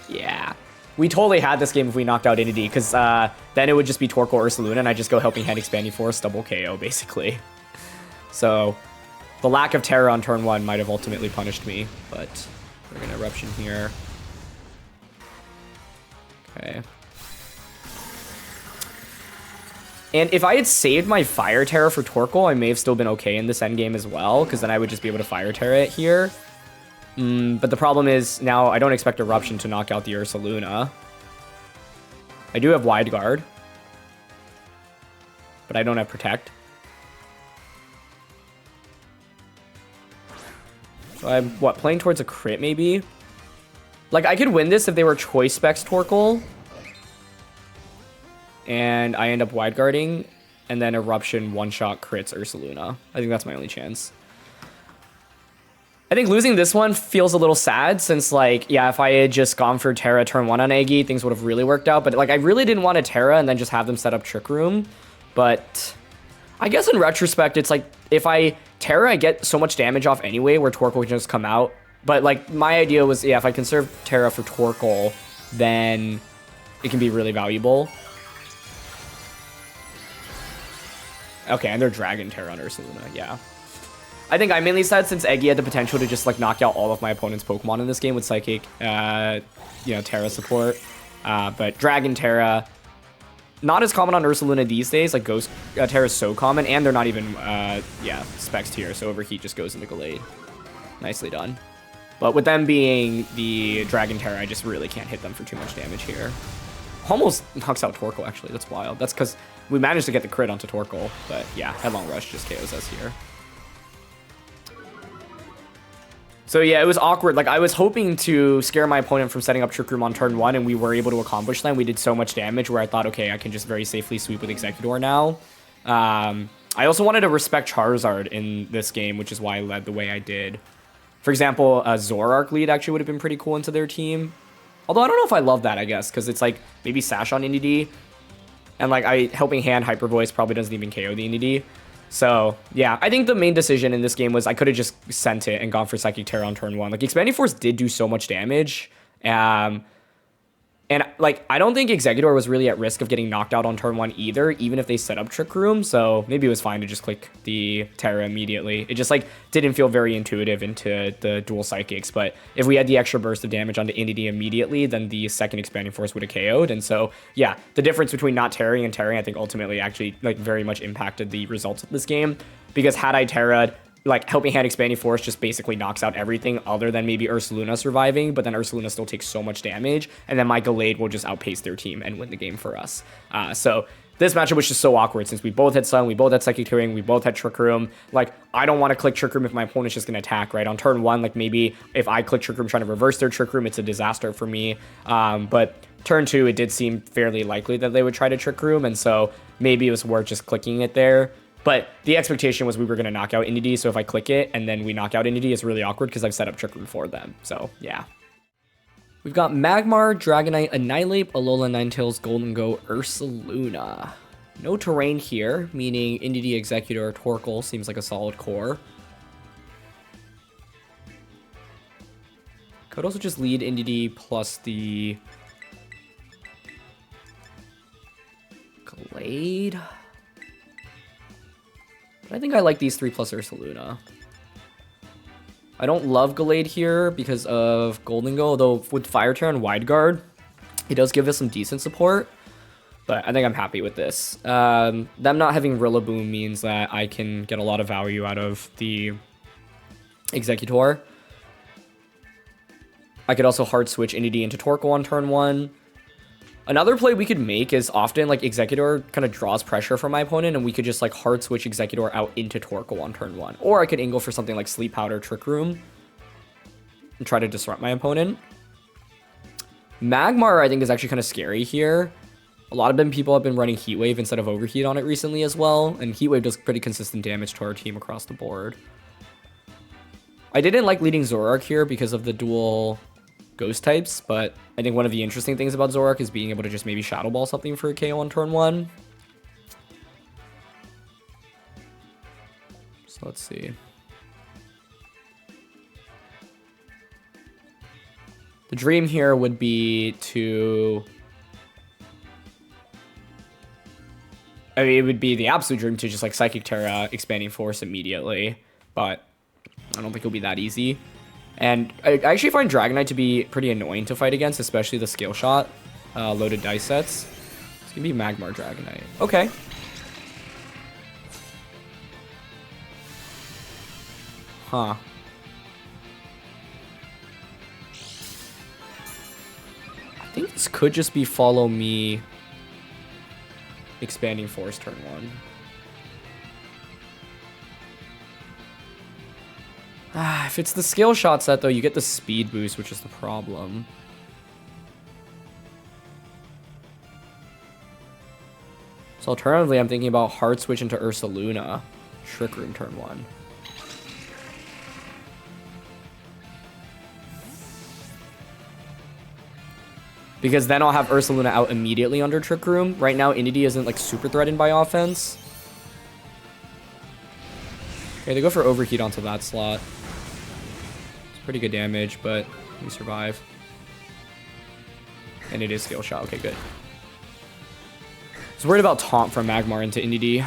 Yeah. We totally had this game if we knocked out Indeedee, because then it would just be Torkoal Ursaluna, and I just go Helping Hand Expanding Force, double KO, basically. So the lack of Tera on turn 1 might have ultimately punished me, but we're going to Eruption here. Okay. And if I had saved my Fire Tera for Torkoal, I may have still been okay in this endgame as well, because then I would just be able to Fire Tera it here. But the problem is, now I don't expect Eruption to knock out the Ursaluna. I do have Wide Guard. But I don't have Protect. So I'm, what, playing towards a crit maybe? Like, I could win this if they were Choice Specs Torkoal. And I end up Wide Guarding. And then Eruption one-shot crits Ursaluna. I think that's my only chance. I think losing this one feels a little sad since, like, yeah, if I had just gone for Tera turn 1 on Eggy, things would have really worked out. But, like, I really didn't want a Tera and then just have them set up Trick Room. But I guess in retrospect, it's like, if I Tera, I get so much damage off anyway where Torkoal can just come out. But, like, my idea was, yeah, if I conserve Tera for Torkoal, then it can be really valuable. Okay, and they're Dragon Tera on Ursaluna, yeah. I think I mainly said since Eggy had the potential to just like knock out all of my opponent's Pokemon in this game with Psychic, Tera support. But Dragon Tera, not as common on Ursaluna these days. Like Ghost Tera is so common, and they're not even, Specs tier. So Overheat just goes into Gallade. Nicely done. But with them being the Dragon Tera, I just really can't hit them for too much damage here. Almost knocks out Torkoal, actually. That's wild. That's because we managed to get the crit onto Torkoal. But yeah, Headlong Rush just KOs us here. So yeah, it was awkward. Like, I was hoping to scare my opponent from setting up Trick Room on turn 1, and we were able to accomplish that. We did so much damage where I thought, okay, I can just very safely sweep with Exeggutor now. I also wanted to respect Charizard in this game, which is why I led the way I did. For example, a Zoroark lead actually would have been pretty cool into their team. Although I don't know if I love that, I guess, because it's like maybe Sash on Indeedee. And like Helping Hand Hyper Voice probably doesn't even KO the Indeedee. So, yeah, I think the main decision in this game was I could have just sent it and gone for Psychic Tera on turn 1. Like, Expanding Force did do so much damage. And, like, I don't think Exeggutor was really at risk of getting knocked out on turn 1 either, even if they set up Trick Room. So maybe it was fine to just click the Tera immediately. It just, like, didn't feel very intuitive into the dual Psychics. But if we had the extra burst of damage onto Inity immediately, then the second Expanding Force would have KO'd. And so, yeah, the difference between not Terraing and Terraing, I think, ultimately actually, like, very much impacted the results of this game. Because had I Terra'd, like, Helping Hand Expanding Force just basically knocks out everything other than maybe Ursaluna surviving, but then Ursaluna still takes so much damage, and then my Gallade will just outpace their team and win the game for us. So this matchup was just so awkward since we both had Sun, we both had Psychic Tera, we both had Trick Room. Like, I don't want to click Trick Room if my opponent's just going to attack, right? On turn 1, like, maybe if I click Trick Room trying to reverse their Trick Room, it's a disaster for me. But turn 2, it did seem fairly likely that they would try to Trick Room, and so maybe it was worth just clicking it there. But the expectation was we were going to knock out Inity, so if I click it and then we knock out Inity, it's really awkward because I've set up Trick Room for them. So, yeah. We've got Magmar, Dragonite, Annihilate, Alola, Ninetales, Golden Go, Ursaluna. No terrain here, meaning Inity, Exeggutor, Torkoal seems like a solid core. Could also just lead Inity plus the Gallade. But I think I like these 3 plus Ursaluna. I don't love Gallade here because of Golden Go, although with Fire Tera and Wide Guard, it does give us some decent support. But I think I'm happy with this. Them not having Rillaboom means that I can get a lot of value out of the Exeggutor. I could also hard switch Inity into Torkoal on turn 1. Another play we could make is often, like, Exeggutor kind of draws pressure from my opponent, and we could just, like, hard switch Exeggutor out into Torkoal on turn 1. Or I could angle for something like Sleep Powder, Trick Room, and try to disrupt my opponent. Magmar, I think, is actually kind of scary here. A lot of people have been running Heat Wave instead of Overheat on it recently as well, and Heat Wave does pretty consistent damage to our team across the board. I didn't like leading Zoroark here because of the dual Ghost types, but I think one of the interesting things about Zoroark is being able to just maybe Shadow Ball something for a KO on turn 1. So let's see. The dream here would be to... I mean, it would be the absolute dream to just, like, Psychic Tera Expanding Force immediately, but I don't think it'll be that easy. And I actually find Dragonite to be pretty annoying to fight against, especially the Scale Shot loaded dice sets. It's going to be Magmar Dragonite. Okay. Huh. I think this could just be Follow Me Expanding Force turn 1. If it's the Scale Shot set, though, you get the speed boost, which is the problem. So alternatively, I'm thinking about hard switch into Ursaluna. Trick Room turn 1. Because then I'll have Ursaluna out immediately under Trick Room. Right now, Inity isn't, like, super threatened by offense. Okay, they go for Overheat onto that slot. Pretty good damage, but we survive. And it is Scale Shot. Okay, good. I was worried about Taunt from Magmar into Inity.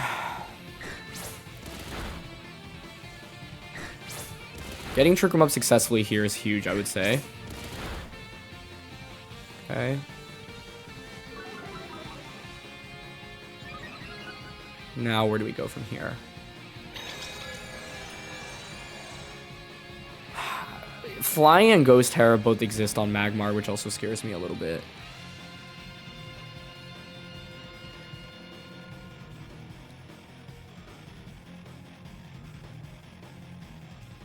Getting Trick Room up successfully here is huge, I would say. Okay. Now, where do we go from here? Flying and Ghost Tera both exist on Magmar, which also scares me a little bit.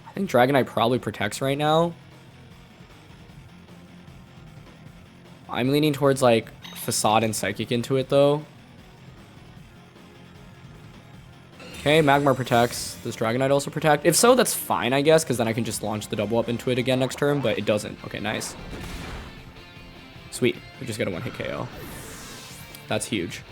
I think Dragonite probably protects right now. I'm leaning towards, like, Facade and Psychic into it, though. Okay, Magmar protects. Does Dragonite also protect? If so, that's fine, I guess, because then I can just launch the double up into it again next turn, but it doesn't. Okay, nice. Sweet. We just got a one-hit KO. That's huge.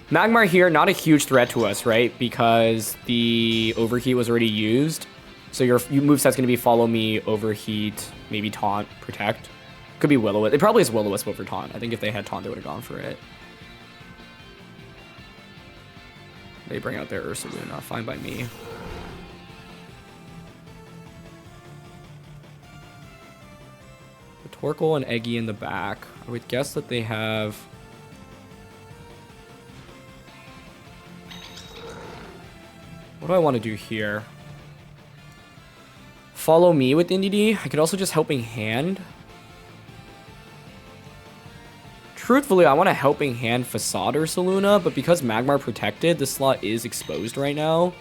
Magmar here, not a huge threat to us, right? Because the Overheat was already used. So your moveset's going to be Follow Me, Overheat, maybe Taunt, Protect. Could be Will-O-Wisp. It probably is Will-O-Wisp over Taunt. I think if they had Taunt, they would have gone for it. They bring out their Ursaluna. Fine by me. The Torkoal and Eggy in the back. I would guess that they have... What do I want to do here? Follow Me with NDD. I could also just Helping Hand. Truthfully, I want a Helping Hand Facade Ursaluna, but because Magmar protected, this slot is exposed right now.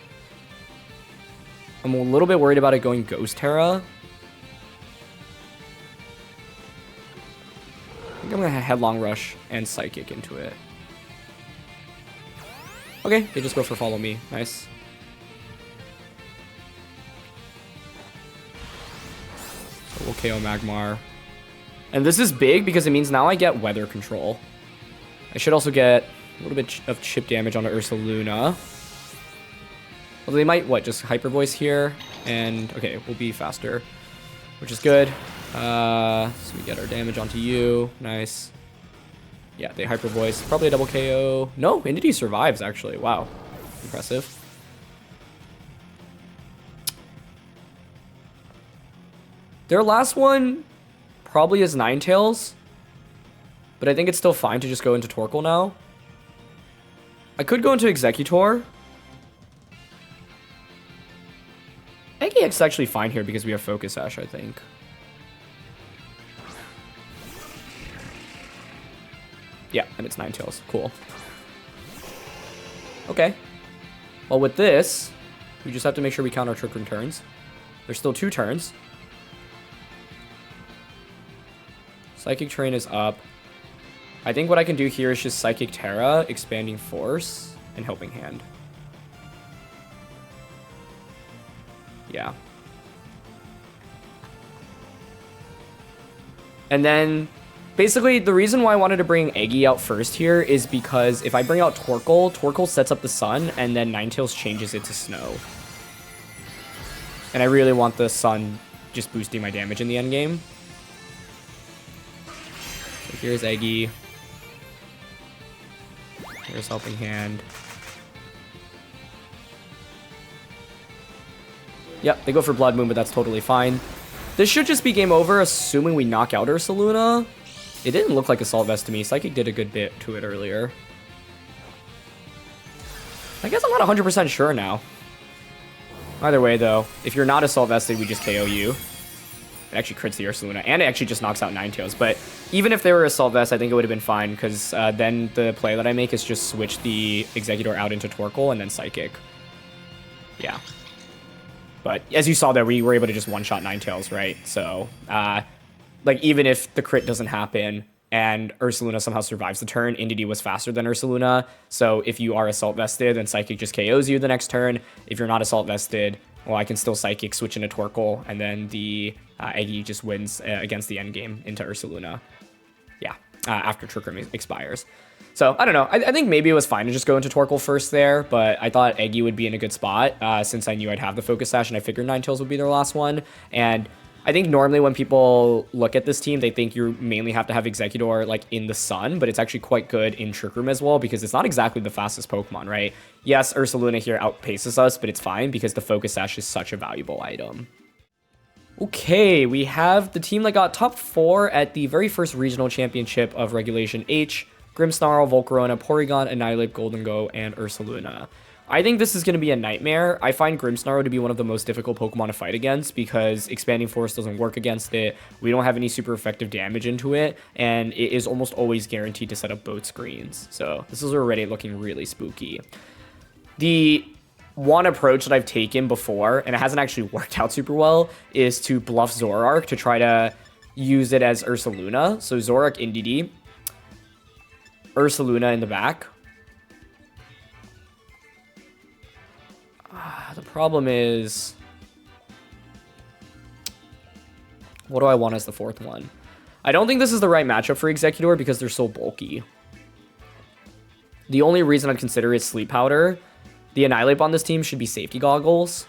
I'm a little bit worried about it going Ghost Tera. I think I'm going to Headlong Rush and Psychic into it. Okay, they just go for Follow Me. Nice. So we'll KO Magmar. And this is big because it means now I get Weather Control. I should also get a little bit of chip damage onto Ursaluna. Although they might, what, just Hyper Voice here? And, okay, we'll be faster, which is good. So we get our damage onto you. Nice. Yeah, they Hyper Voice. Probably a double KO. No, Entity survives, actually. Wow. Impressive. Their last one probably is Ninetales, but I think it's still fine to just go into Torkoal now. I could go into Exeggutor. Eggy X is actually fine here because we have Focus Sash, I think. Yeah, and it's Ninetales. Cool. Okay. Well, with this, we just have to make sure we count our Trick Room turns. There's still 2 turns. Psychic Terrain is up. I think what I can do here is just Psychic Tera, Expanding Force, and Helping Hand. Yeah. And then, basically, the reason why I wanted to bring Eggy out first here is because if I bring out Torkoal, Torkoal sets up the Sun, and then Ninetales changes it to Snow. And I really want the Sun just boosting my damage in the endgame. So here's Eggy. Here's Helping Hand. Yep, they go for Blood Moon, but that's totally fine. This should just be game over, assuming we knock out Ursaluna. It didn't look like Assault Vest to me. Psychic did a good bit to it earlier. I guess I'm not 100% sure now. Either way, though, if you're not Assault Vested, we just KO you. It actually crits the Ursaluna, and it actually just knocks out Ninetales. But even if they were Assault Vest, I think it would have been fine, because then the play that I make is just switch the Exeggutor out into Torkoal and then Psychic. Yeah. But as you saw there, we were able to just one-shot Ninetales, right? So, like, even if the crit doesn't happen and Ursaluna somehow survives the turn, Indeedee was faster than Ursaluna. So if you are Assault Vested, then Psychic just KOs you the next turn. If you're not Assault Vested, well, I can still Psychic, switch into Torkoal, and then the Eggy just wins against the endgame into Ursaluna. Yeah, after Trick Room expires. So, I don't know. I think maybe it was fine to just go into Torkoal first there, but I thought Eggy would be in a good spot since I knew I'd have the Focus Sash, and I figured Ninetales would be their last one. And I think normally when people look at this team, they think you mainly have to have Exeggutor like in the sun, but it's actually quite good in Trick Room as well because it's not exactly the fastest Pokemon, right? Yes, Ursaluna here outpaces us, but it's fine because the Focus Sash is such a valuable item. Okay, we have the team that got top 4 at the very first regional championship of Regulation H. Grimmsnarl, Volcarona, Porygon, Annihilate, Goldengo, and Ursaluna. I think this is going to be a nightmare. I find Grimmsnarl to be one of the most difficult Pokemon to fight against because Expanding Force doesn't work against it. We don't have any super effective damage into it, and it is almost always guaranteed to set up both screens. So this is already looking really spooky. The one approach that I've taken before, and it hasn't actually worked out super well, is to bluff Zoroark to try to use it as Ursaluna. So Zoroark Indeedee, Ursaluna in the back. The problem is, what do I want as the 4th one? I don't think this is the right matchup for Exeggutor because they're so bulky. The only reason I'd consider is Sleep Powder. The Annihilate on this team should be safety goggles.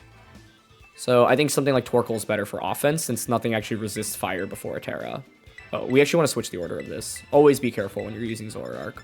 So I think something like Torkoal is better for offense since nothing actually resists fire before a Tera. Oh, we actually want to switch the order of this. Always be careful when you're using Zoroark.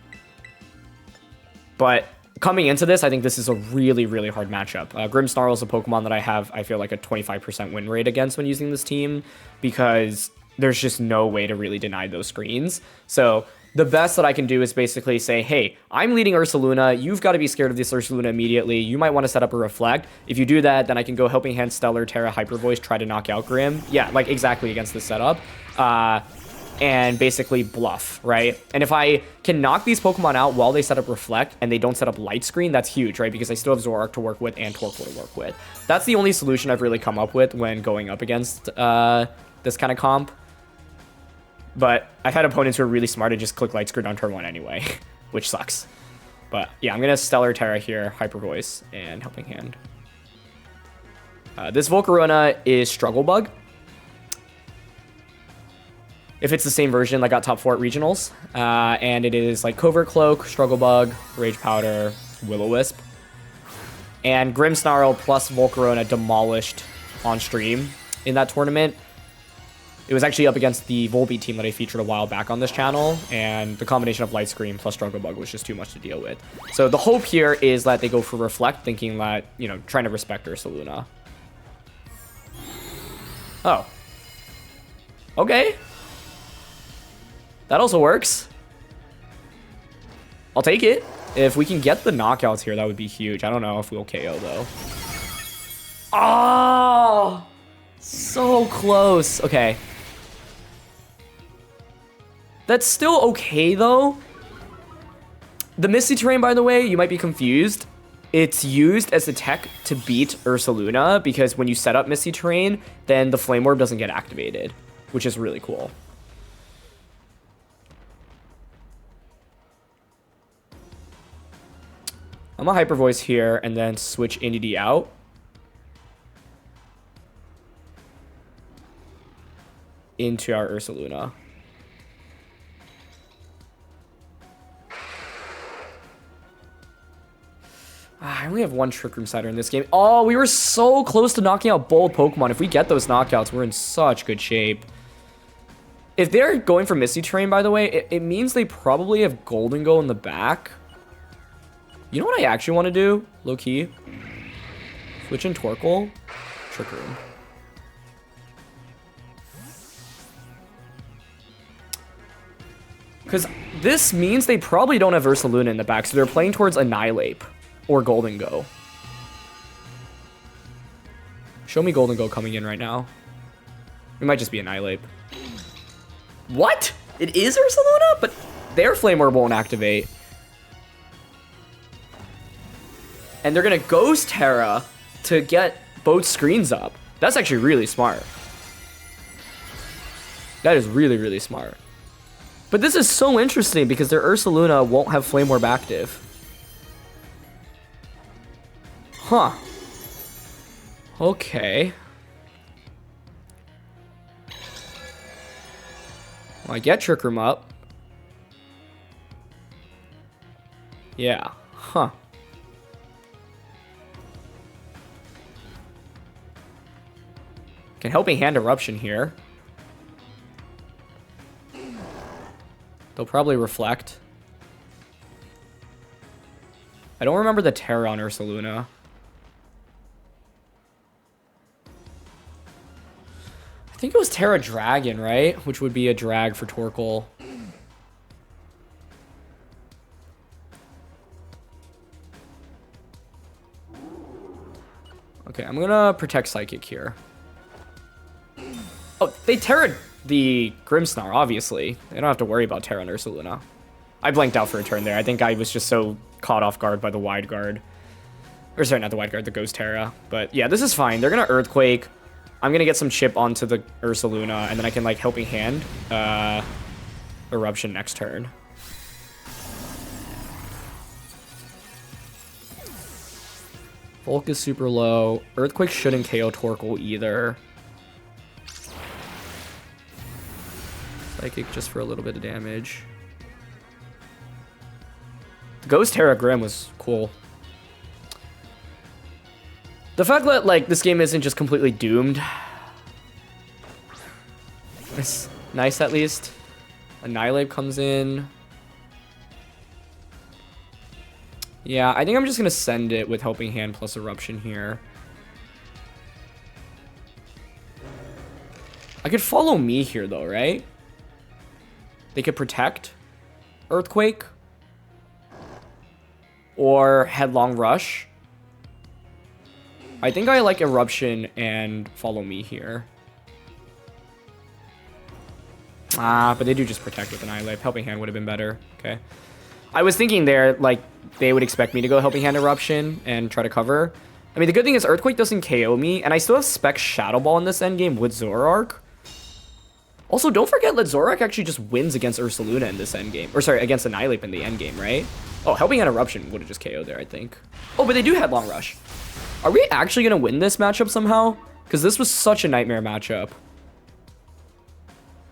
But coming into this, I think this is a really, really hard matchup. Grimmsnarl is a Pokemon that I have, I feel like, a 25% win rate against when using this team because there's just no way to really deny those screens. So the best that I can do is basically say, hey, I'm leading Ursaluna. You've got to be scared of this Ursaluna immediately. You might want to set up a Reflect. If you do that, then I can go Helping Hand, Stellar, Tera, Hyper Voice, try to knock out Grimm. Yeah, like exactly against this setup. And basically bluff, right? And if I can knock these Pokemon out while they set up Reflect and they don't set up Light Screen, that's huge, right? Because I still have Zoroark to work with and Torkoal to work with. That's the only solution I've really come up with when going up against this kind of comp. But I've had opponents who are really smart and just click Light Screen on turn 1 anyway, which sucks. But yeah, I'm going to Stellar Tera here, Hyper Voice, and Helping Hand. This Volcarona is Struggle Bug. If it's the same version, I got top 4 at regionals. And it is like Covert Cloak, Struggle Bug, Rage Powder, Will-O-Wisp. And Grimmsnarl plus Volcarona demolished on stream in that tournament. It was actually up against the Volbeat team that I featured a while back on this channel, and the combination of Light Screen plus Struggle Bug was just too much to deal with. So the hope here is that they go for Reflect, thinking that, you know, trying to respect Ursaluna. Oh. Okay. That also works. I'll take it. If we can get the knockouts here, that would be huge. I don't know if we'll KO, though. Oh! So close. Okay. That's still okay, though. The Misty Terrain, by the way, you might be confused. It's used as a tech to beat Ursaluna, because when you set up Misty Terrain, then the Flame Orb doesn't get activated, which is really cool. I'm gonna Hyper Voice here and then switch Indy out. Into our Ursaluna. I only have one Trick Room Cider in this game. Oh, we were so close to knocking out both Pokemon. If we get those knockouts, we're in such good shape. If they're going for Misty Terrain, by the way, it means they probably have Golden Go in the back. You know what I actually want to do? Low key. Switch in Torkoal. Trick Room. Because this means they probably don't have Ursaluna in the back, so they're playing towards Annihilate or Golden Go. Show me Golden Go coming in right now. It might just be Annihilate. What? It is Ursaluna? But their Flame Orb won't activate. And they're going to Ghost Tera to get both screens up. That's actually really smart. That is really, really smart. But this is so interesting because their Ursaluna won't have Flame Orb active. Huh. Okay. Well, I get Trick Room up. Yeah. Huh. Can Helping Hand Eruption here. They'll probably Reflect. I don't remember the Tera on Ursaluna. I think it was Tera Dragon, right? Which would be a drag for Torkoal. Okay, I'm gonna protect Psychic here. Oh, they Tera the Grimmsnarl, obviously. They don't have to worry about Tera and Ursaluna. I blanked out for a turn there. I think I was just so caught off guard by the Wide Guard. Or sorry, not the Wide Guard, the Ghost Tera. But yeah, this is fine. They're going to Earthquake. I'm going to get some chip onto the Ursaluna, and then I can, like, Helping Hand Eruption next turn. Bulk is super low. Earthquake shouldn't KO Torkoal either. Psychic just for a little bit of damage. Ghost Terra Grim was cool. The fact that, like, this game isn't just completely doomed. It's nice, at least. Annihilate comes in. Yeah, I think I'm just going to send it with Helping Hand plus Eruption here. I could follow me here, though, right? They could Protect. Earthquake. Or Headlong Rush. I think I like Eruption and Follow Me here. Ah, but they do just Protect with Annihilate. Helping Hand would have been better. Okay. I was thinking there, like, they would expect me to go Helping Hand Eruption and try to cover. I mean, the good thing is Earthquake doesn't KO me, and I still have Spec Shadow Ball in this endgame with Zoroark. Also, don't forget that Zoroark actually just wins against Ursaluna in this endgame. Or, sorry, against Annihilate in the endgame, right? Oh, Helping Hand Eruption would have just KO'd there, I think. Oh, but they do Headlong Rush. Are we actually going to win this matchup somehow? Because this was such a nightmare matchup.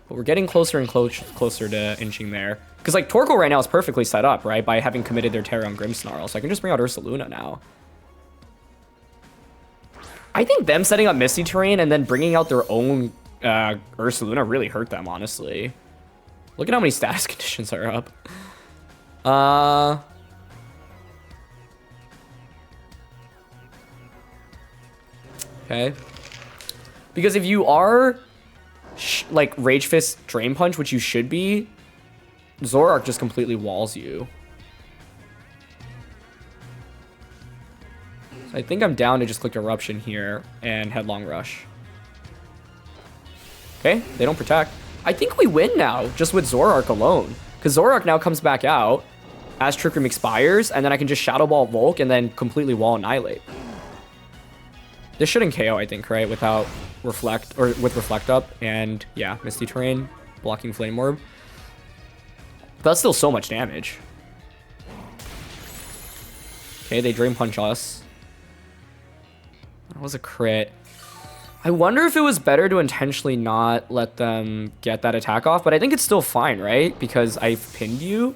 But we're getting closer and closer to inching there. Because, like, Torkoal right now is perfectly set up, right? By having committed their Terra on Grimmsnarl. So I can just bring out Ursaluna now. I think them setting up Misty Terrain and then bringing out their own Ursaluna really hurt them, honestly. Look at how many status conditions are up. Okay. Because if you are, like, Rage Fist Drain Punch, which you should be, Zoroark just completely walls you. So I think I'm down to just click Eruption here and Headlong Rush. Okay, they don't Protect. I think we win now, just with Zoroark alone. Because Zoroark now comes back out as Trick Room expires, and then I can just Shadow Ball Volk and then completely wall Annihilate. This shouldn't KO, I think, right? Without Reflect, or with Reflect up, and yeah, Misty Terrain, blocking Flame Orb. That's still so much damage. Okay, they Drain Punch us. That was a crit. I wonder if it was better to intentionally not let them get that attack off, but I think it's still fine, right? Because I've pinned you.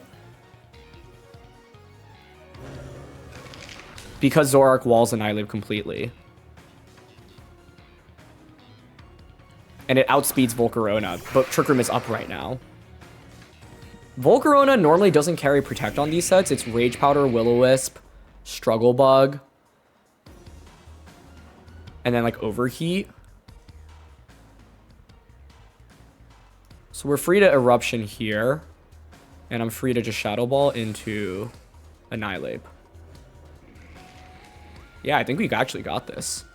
Because Zoroark walls Annihilate completely. And it outspeeds Volcarona, but Trick Room is up right now. Volcarona normally doesn't carry Protect on these sets. It's Rage Powder, Will-O-Wisp, Struggle Bug, and then, like, Overheat. So we're free to Eruption here, and I'm free to just Shadow Ball into Annihilate. Yeah, I think we actually got this.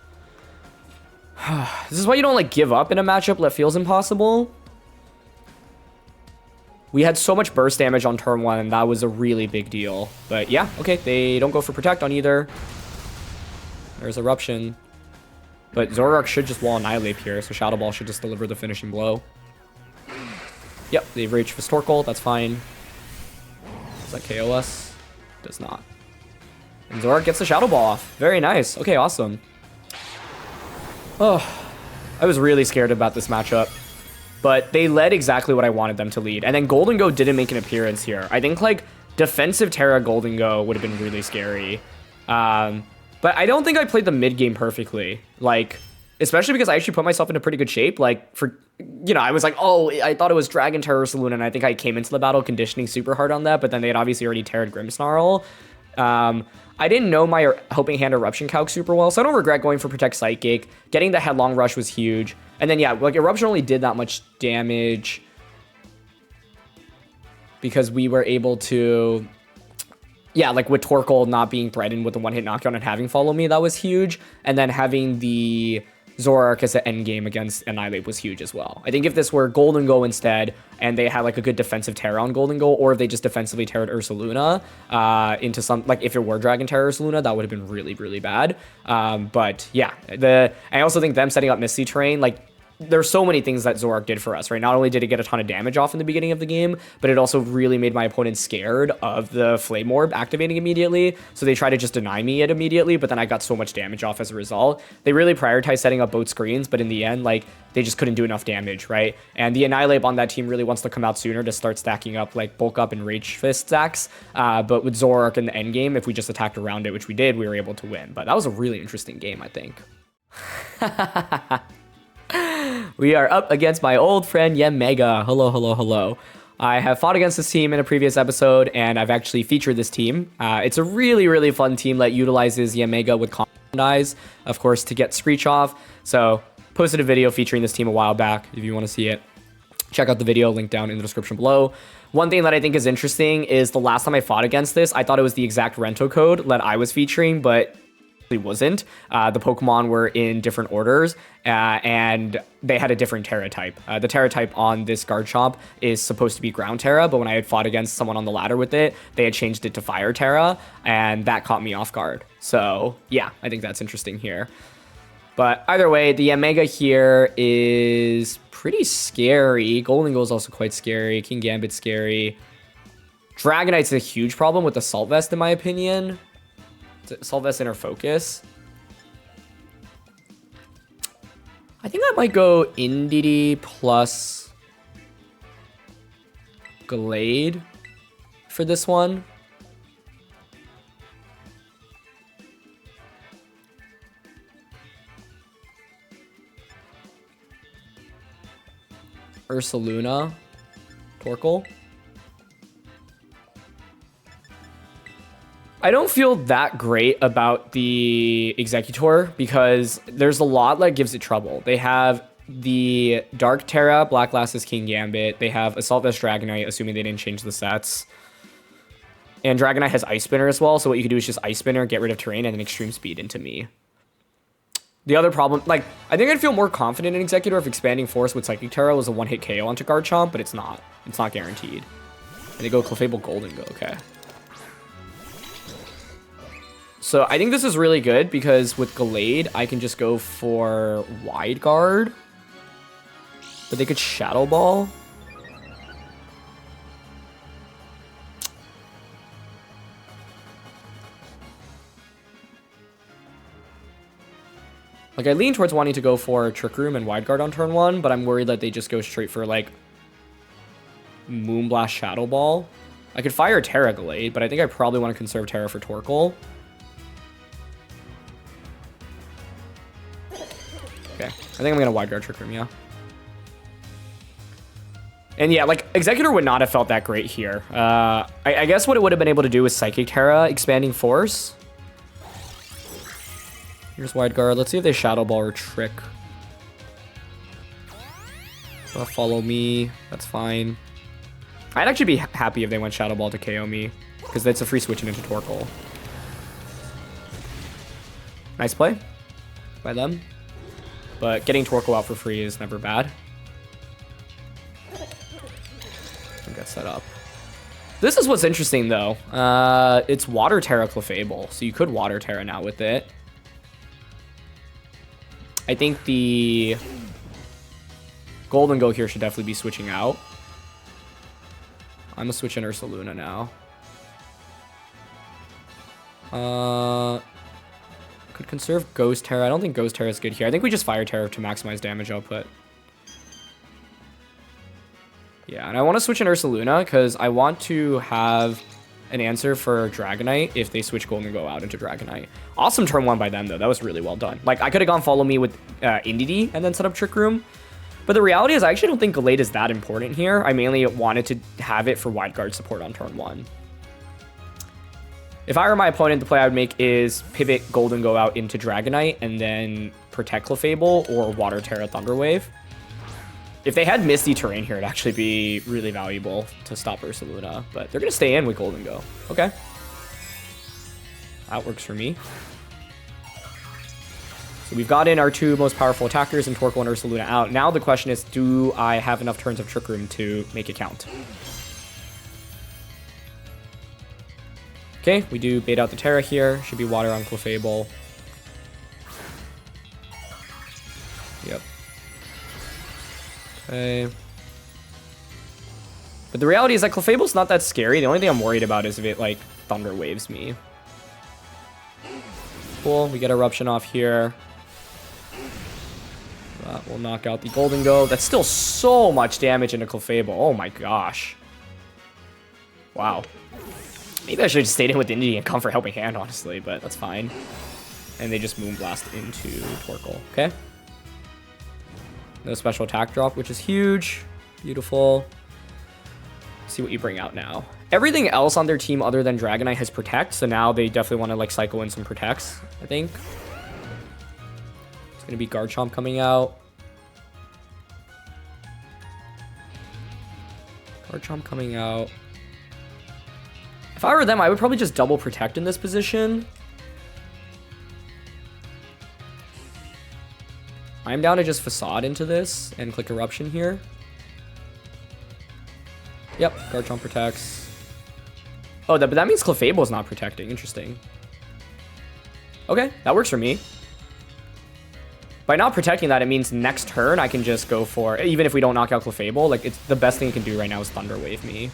This is why you don't, like, give up in a matchup that feels impossible. We had so much burst damage on turn 1, and that was a really big deal. But yeah, okay, they don't go for Protect on either. There's Eruption. But Zoroark should just wall Annihilate here, so Shadow Ball should just deliver the finishing blow. Yep, they've Rage Fist Torkoal, that's fine. Does that KO us? Does not. And Zoroark gets the Shadow Ball off. Very nice. Okay, awesome. Oh, I was really scared about this matchup. But they led exactly what I wanted them to lead. And then Golden Go didn't make an appearance here. I think, like, defensive Terra Golden Go would have been really scary. But I don't think I played the mid game perfectly. Like, especially because I actually put myself into pretty good shape. Like, for, you know, I was like, oh, I thought it was Dragon Terror Ursaluna, and I think I came into the battle conditioning super hard on that. But then they had obviously already Terra'd Grimmsnarl. I didn't know my Helping Hand Eruption calc super well, so I don't regret going for Protect Psychic. Getting the Headlong Rush was huge. And then, yeah, like, Eruption only did that much damage because we were able to, yeah, like, with Torkoal not being threatened with the one-hit knockdown and having Follow Me, that was huge. And then having the Zoroark as an endgame against Annihilate was huge as well. I think if this were Golden Go instead, and they had, like, a good defensive Terra on Golden Go, or if they just defensively Terra'd Ursaluna into some, like, if it were Dragon Terror Ursaluna, that would have been really, really bad. But yeah, I also think them setting up Misty Terrain, like, there's so many things that Zoroark did for us, right? Not only did it get a ton of damage off in the beginning of the game, but it also really made my opponent scared of the Flame Orb activating immediately. So they tried to just deny me it immediately, but then I got so much damage off as a result. They really prioritized setting up both screens, but in the end, like, they just couldn't do enough damage, right? And the Annihilate on that team really wants to come out sooner to start stacking up, like, Bulk Up and Rage Fist stacks. But with Zoroark in the end game, if we just attacked around it, which we did, we were able to win. But that was a really interesting game, I think. We are up against my old friend Yemega. Hello, hello, hello. I have fought against this team in a previous episode, and I've actually featured this team. It's a really, really fun team that utilizes Yemega with Compound Eyes, of course, to get Screech off. So, posted a video featuring this team a while back. If you want to see it, check out the video, link down in the description below. One thing that I think is interesting is the last time I fought against this, I thought it was the exact Rento code that I was featuring, but it wasn't. The Pokemon were in different orders, and they had a different Tera type. The Tera type on this Garchomp is supposed to be Ground Tera, but when I had fought against someone on the ladder with it, they had changed it to Fire Tera, and that caught me off guard. So yeah, I think that's interesting here. But either way, the Yemega here is pretty scary. Golden is also quite scary. King Gambit's scary. Dragonite's a huge problem with Assault Vest, in my opinion. Assault Vest Inner Focus. I think I might go Indeedee plus Glade for this one. Ursaluna, Torkoal. I don't feel that great about the Exeggutor because there's a lot that gives it trouble. They have the Dark Tera, Black Glasses, King Gambit. They have Assault Vest Dragonite, assuming they didn't change the sets. And Dragonite has Ice Spinner as well, so what you can do is just Ice Spinner, get rid of Terrain, and then Extreme Speed into me. The other problem, like, I think I'd feel more confident in Exeggutor if Expanding Force with Psychic Tera was a one-hit KO onto Garchomp, but it's not. It's not guaranteed. And they go Clefable Golden Go, okay. So I think this is really good because with Glade, I can just go for Wide Guard. But they could Shadow Ball. Like, I lean towards wanting to go for Trick Room and Wide Guard on turn 1, but I'm worried that they just go straight for, like, Moonblast Shadow Ball. I could fire Tera Glade, but I think I probably want to conserve Tera for Torkoal. Okay, I think I'm going to Wide Guard Trick Room, yeah. And yeah, like, Exeggutor would not have felt that great here. I guess what it would have been able to do is Psychic Tera Expanding Force. Here's Wide Guard. Let's see if they Shadow Ball or Trick. Follow me. That's fine. I'd actually be happy if they went Shadow Ball to KO me, because that's a free switching into Torkoal. Nice play by them. But getting Torkoal out for free is never bad. Get set up. This is what's interesting, though. It's Water Tera Clefable, so you could Water Tera now with it. I think the Golden Go here should definitely be switching out. I'm gonna switch in Ursaluna now. Could conserve Ghost Tera. I don't think Ghost Tera is good here. I think we just Fire Tera to maximize damage output. Yeah, and I want to switch in Ursaluna because I want to have an answer for Dragonite if they switch Golden Go out into Dragonite. Awesome turn 1 by them, though. That was really well done. Like, I could have gone Follow Me with Indeedee and then set up Trick Room. But the reality is I actually don't think Glade is that important here. I mainly wanted to have it for Wide Guard support on turn 1. If I were my opponent, the play I would make is pivot Golden Go out into Dragonite and then protect Clefable or Water Tera Thunderwave. If they had Misty Terrain here, it'd actually be really valuable to stop Ursaluna. But they're going to stay in with Golden Go. Okay. That works for me. So we've got in our two most powerful attackers and Torkoal and Ursaluna out. Now the question is, do I have enough turns of Trick Room to make it count? Okay, we do bait out the Tera here. Should be Water on Clefable. Yep. Okay. But the reality is that Clefable's not that scary. The only thing I'm worried about is if it, like, Thunder Waves me. Cool, we get Eruption off here. That will knock out the Golden Go. That's still so much damage into Clefable. Oh my gosh. Wow. Maybe I should have just stayed in with Indy and come for Helping Hand, honestly, but that's fine. And they just Moonblast into Torkoal. Okay. No special attack drop, which is huge. Beautiful. Let's see what you bring out now. Everything else on their team other than Dragonite has Protect, so now they definitely want to like cycle in some Protects, I think. It's going to be Garchomp coming out. Garchomp coming out. If I were them, I would probably just double Protect in this position. I'm down to just Facade into this and click Eruption here. Yep, Garchomp protects. Oh, but that means Clefable's not protecting. Interesting. Okay, that works for me. By not protecting that, it means next turn I can just go for, even if we don't knock out Clefable, like it's the best thing it can do right now is Thunder Wave me.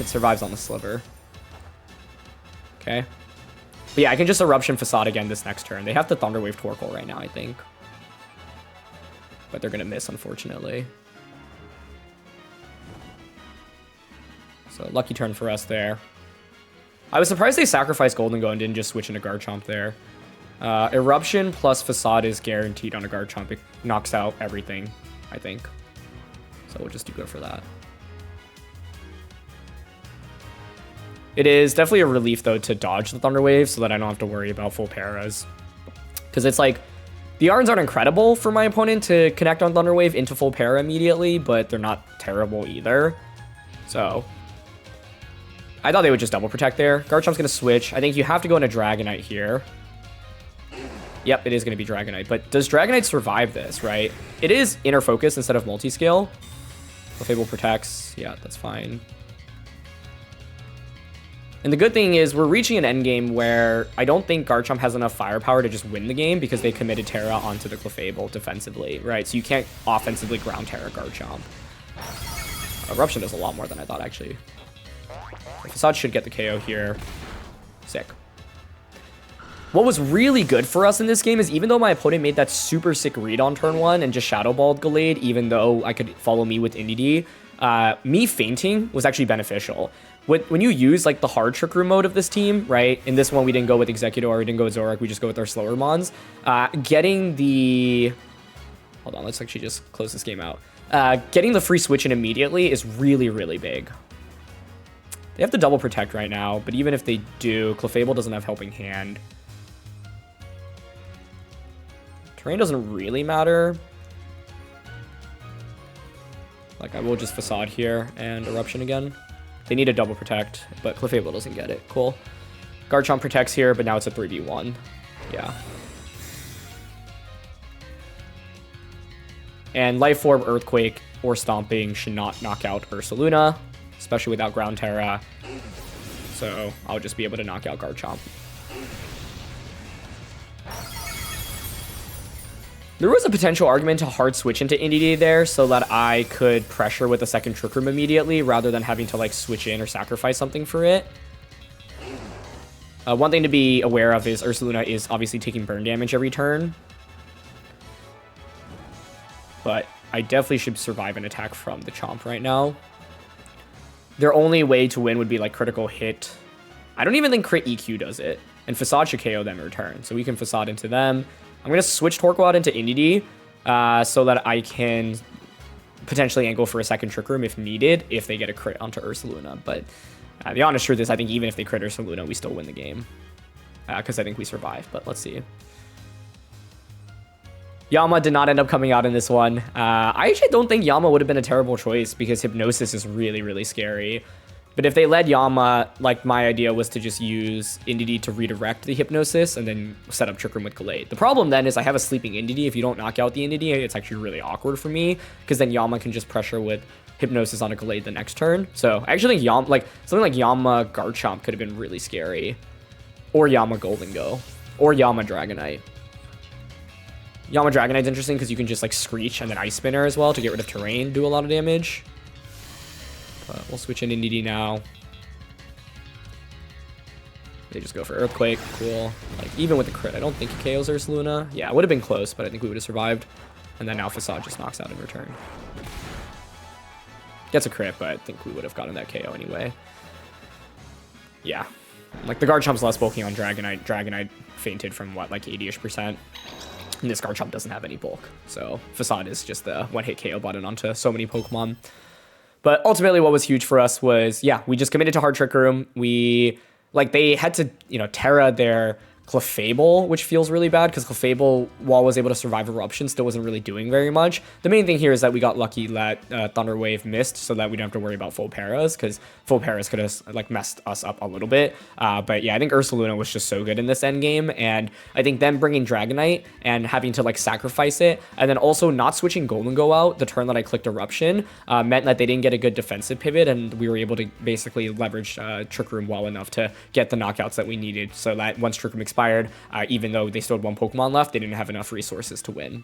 It survives on the Sliver. Okay. But yeah, I can just Eruption Facade again this next turn. They have to Thunder Wave Torkoal right now, I think. But they're gonna miss, unfortunately. So lucky turn for us there. I was surprised they sacrificed Golden Go and didn't just switch into Garchomp there. Eruption plus Facade is guaranteed on a Garchomp. It knocks out everything, I think. So we'll just do go for that. It is definitely a relief, though, to dodge the Thunder Wave so that I don't have to worry about full paras. Because it's like, the Yarns aren't incredible for my opponent to connect on Thunder Wave into full para immediately, but they're not terrible either. So I thought they would just double protect there. Garchomp's going to switch. I think you have to go into Dragonite here. Yep, it is going to be Dragonite. But does Dragonite survive this, right? It is Inner Focus instead of Multiscale. Clefable protects. Yeah, that's fine. And the good thing is we're reaching an endgame where I don't think Garchomp has enough firepower to just win the game because they committed Tera onto the Clefable defensively, right? So you can't offensively ground Tera Garchomp. Eruption does a lot more than I thought, actually. Facade should get the KO here. Sick. What was really good for us in this game is even though my opponent made that super sick read on turn 1 and just Shadow Balled Gallade, even though I could follow me with Indeedee, me fainting was actually beneficial. When you use like the hard Trick Room mode of this team, right? In this one, we didn't go with Exeggutor, we didn't go with Zoroark, we just go with our slower mons. Getting the... Hold on, let's actually just close this game out. Getting the free switch in immediately is really, really big. They have to double protect right now, but even if they do, Clefable doesn't have Helping Hand. Terrain doesn't really matter. Like, I will just Facade here and Eruption again. They need a double protect, but Clefable doesn't get it. Cool. Garchomp protects here, but now it's a 3v1. Yeah. And Life Orb, Earthquake, or Stomping should not knock out Ursaluna, especially without Ground Tera. So I'll just be able to knock out Garchomp. There was a potential argument to hard switch into Indeedee there so that I could pressure with a second Trick Room immediately rather than having to like switch in or sacrifice something for it. One thing to be aware of is Ursaluna is obviously taking burn damage every turn. But I definitely should survive an attack from the Chomp right now. Their only way to win would be like critical hit. I don't even think crit EQ does it. And Facade should KO them in return. So we can Facade into them. I'm going to switch Torkoal out into Indeedee so that I can potentially angle for a second Trick Room if needed, if they get a crit onto Ursaluna. But the honest truth is I think even if they crit Ursaluna, we still win the game. Because I think we survive, but let's see. Yama did not end up coming out in this one. I actually don't think Yama would have been a terrible choice because Hypnosis is really, really scary. But if they led Yama, like my idea was to just use Indeedee to redirect the Hypnosis and then set up Trick Room with Gallade. The problem then is I have a sleeping Indeedee. If you don't knock out the Indeedee, it's actually really awkward for me because then Yama can just pressure with Hypnosis on a Gallade the next turn. So I actually think Yama, like something like Yama Garchomp could have been really scary. Or Yama Golden Go. Or Yama Dragonite. Yama Dragonite's interesting because you can just like Screech and then Ice Spinner as well to get rid of terrain, do a lot of damage. But we'll switch in Indeedee now. They just go for Earthquake, cool. Like, even with the crit, I don't think it KOs Ursaluna. Yeah, it would have been close, but I think we would have survived. And then now Facade just knocks out in return. Gets a crit, but I think we would have gotten that KO anyway. Yeah. Like, the Garchomp's less bulky on Dragonite. Dragonite fainted from, what, like 80-ish%? And this Garchomp doesn't have any bulk. So, Facade is just the one-hit KO button onto so many Pokemon. But ultimately, what was huge for us was, yeah, we just committed to Hard Trick Room. Like, they had to, you know, Terra their Clefable, which feels really bad because Clefable, while was able to survive Eruption, still wasn't really doing very much. The main thing here is that we got lucky that Thunder Wave missed so that we don't have to worry about full paras, because full paras could have like messed us up a little bit. But yeah, I think Ursaluna was just so good in this end game, and I think them bringing Dragonite and having to like sacrifice it, and then also not switching Golden Go out the turn that I clicked Eruption meant that they didn't get a good defensive pivot, and we were able to basically leverage Trick Room well enough to get the knockouts that we needed, so that once Trick Room expired, even though they still had one Pokemon left, they didn't have enough resources to win.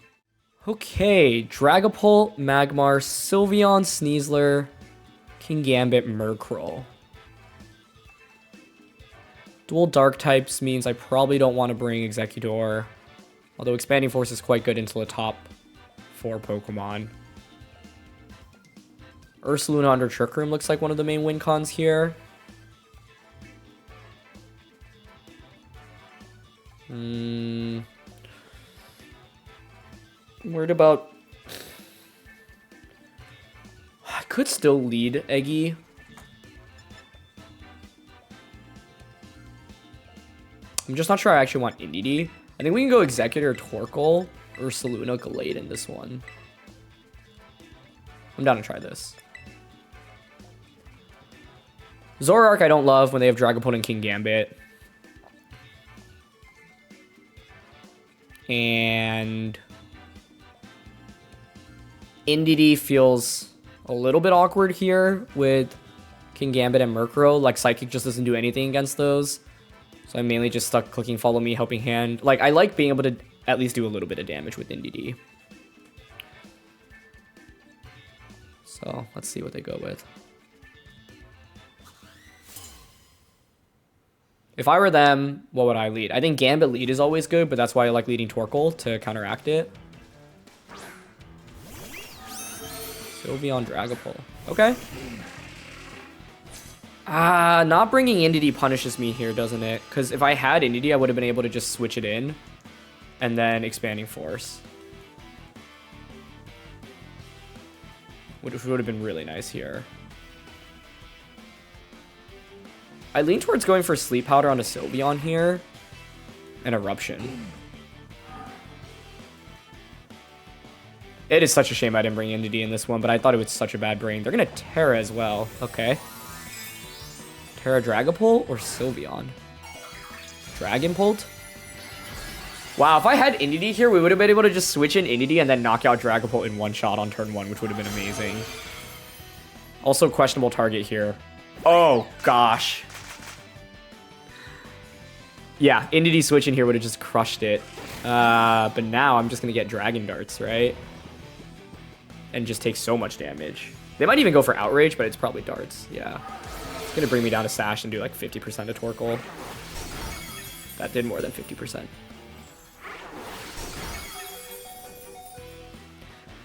Okay, Dragapult, Magmar, Sylveon, Sneasler, Kingambit, Murkrow. Dual Dark types means I probably don't want to bring Exeggutor, although Expanding Force is quite good into the top 4 Pokemon. Ursaluna under Trick Room looks like one of the main win cons here. Worried about... I could still lead Eggy. I'm just not sure I actually want Indeedee. I think we can go Exeggutor, Torkoal, Ursaluna, Gallade in this one. I'm down to try this. Zoroark I don't love when they have Dragapult and Kingambit. And Indeedee feels a little bit awkward here with Kingambit and Murkrow. Like, Psychic just doesn't do anything against those. So I'm mainly just stuck clicking Follow Me, Helping Hand. Like, I like being able to at least do a little bit of damage with Indeedee. So let's see what they go with. If I were them, what would I lead? I think Gambit lead is always good, but that's why I like leading Torkoal to counteract it. Sylveon, Dragapult. Okay. Not bringing Indeedee punishes me here, doesn't it? Because if I had Indeedee, I would have been able to just switch it in and then Expanding Force. Which would have been really nice here. I lean towards going for Sleep Powder on a Sylveon here and Eruption. It is such a shame I didn't bring Indeedee in this one, but I thought it was such a bad brain. They're going to Terra as well. Okay. Terra Dragapult or Sylveon? Dragonpult? Wow, if I had Indeedee here, we would have been able to just switch in Indeedee and then knock out Dragapult in one shot on turn 1, which would have been amazing. Also, questionable target here. Oh, gosh. Yeah, Indeedee switch in here would have just crushed it. But now I'm just going to get Dragon Darts, right? And just take so much damage. They might even go for Outrage, but it's probably Darts. Yeah. It's going to bring me down to Sash and do like 50% of Torkoal. That did more than 50%.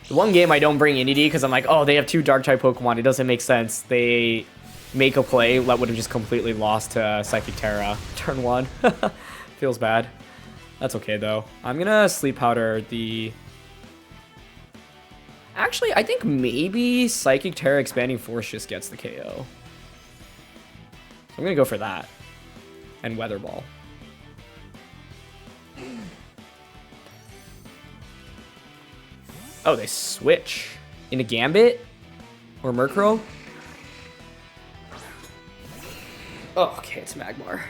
The one game I don't bring Indeedee because I'm like, oh, they have 2 Dark-type Pokemon. It doesn't make sense. They make a play that would have just completely lost to Psychic Tera turn 1. Feels bad. That's okay, though. I'm going to Sleep Powder the... Actually, I think maybe Psychic Tera Expanding Force just gets the KO. So I'm going to go for that. And Weather Ball. Oh, they switch into Gambit or Murkrow. Oh, okay, it's Magmar.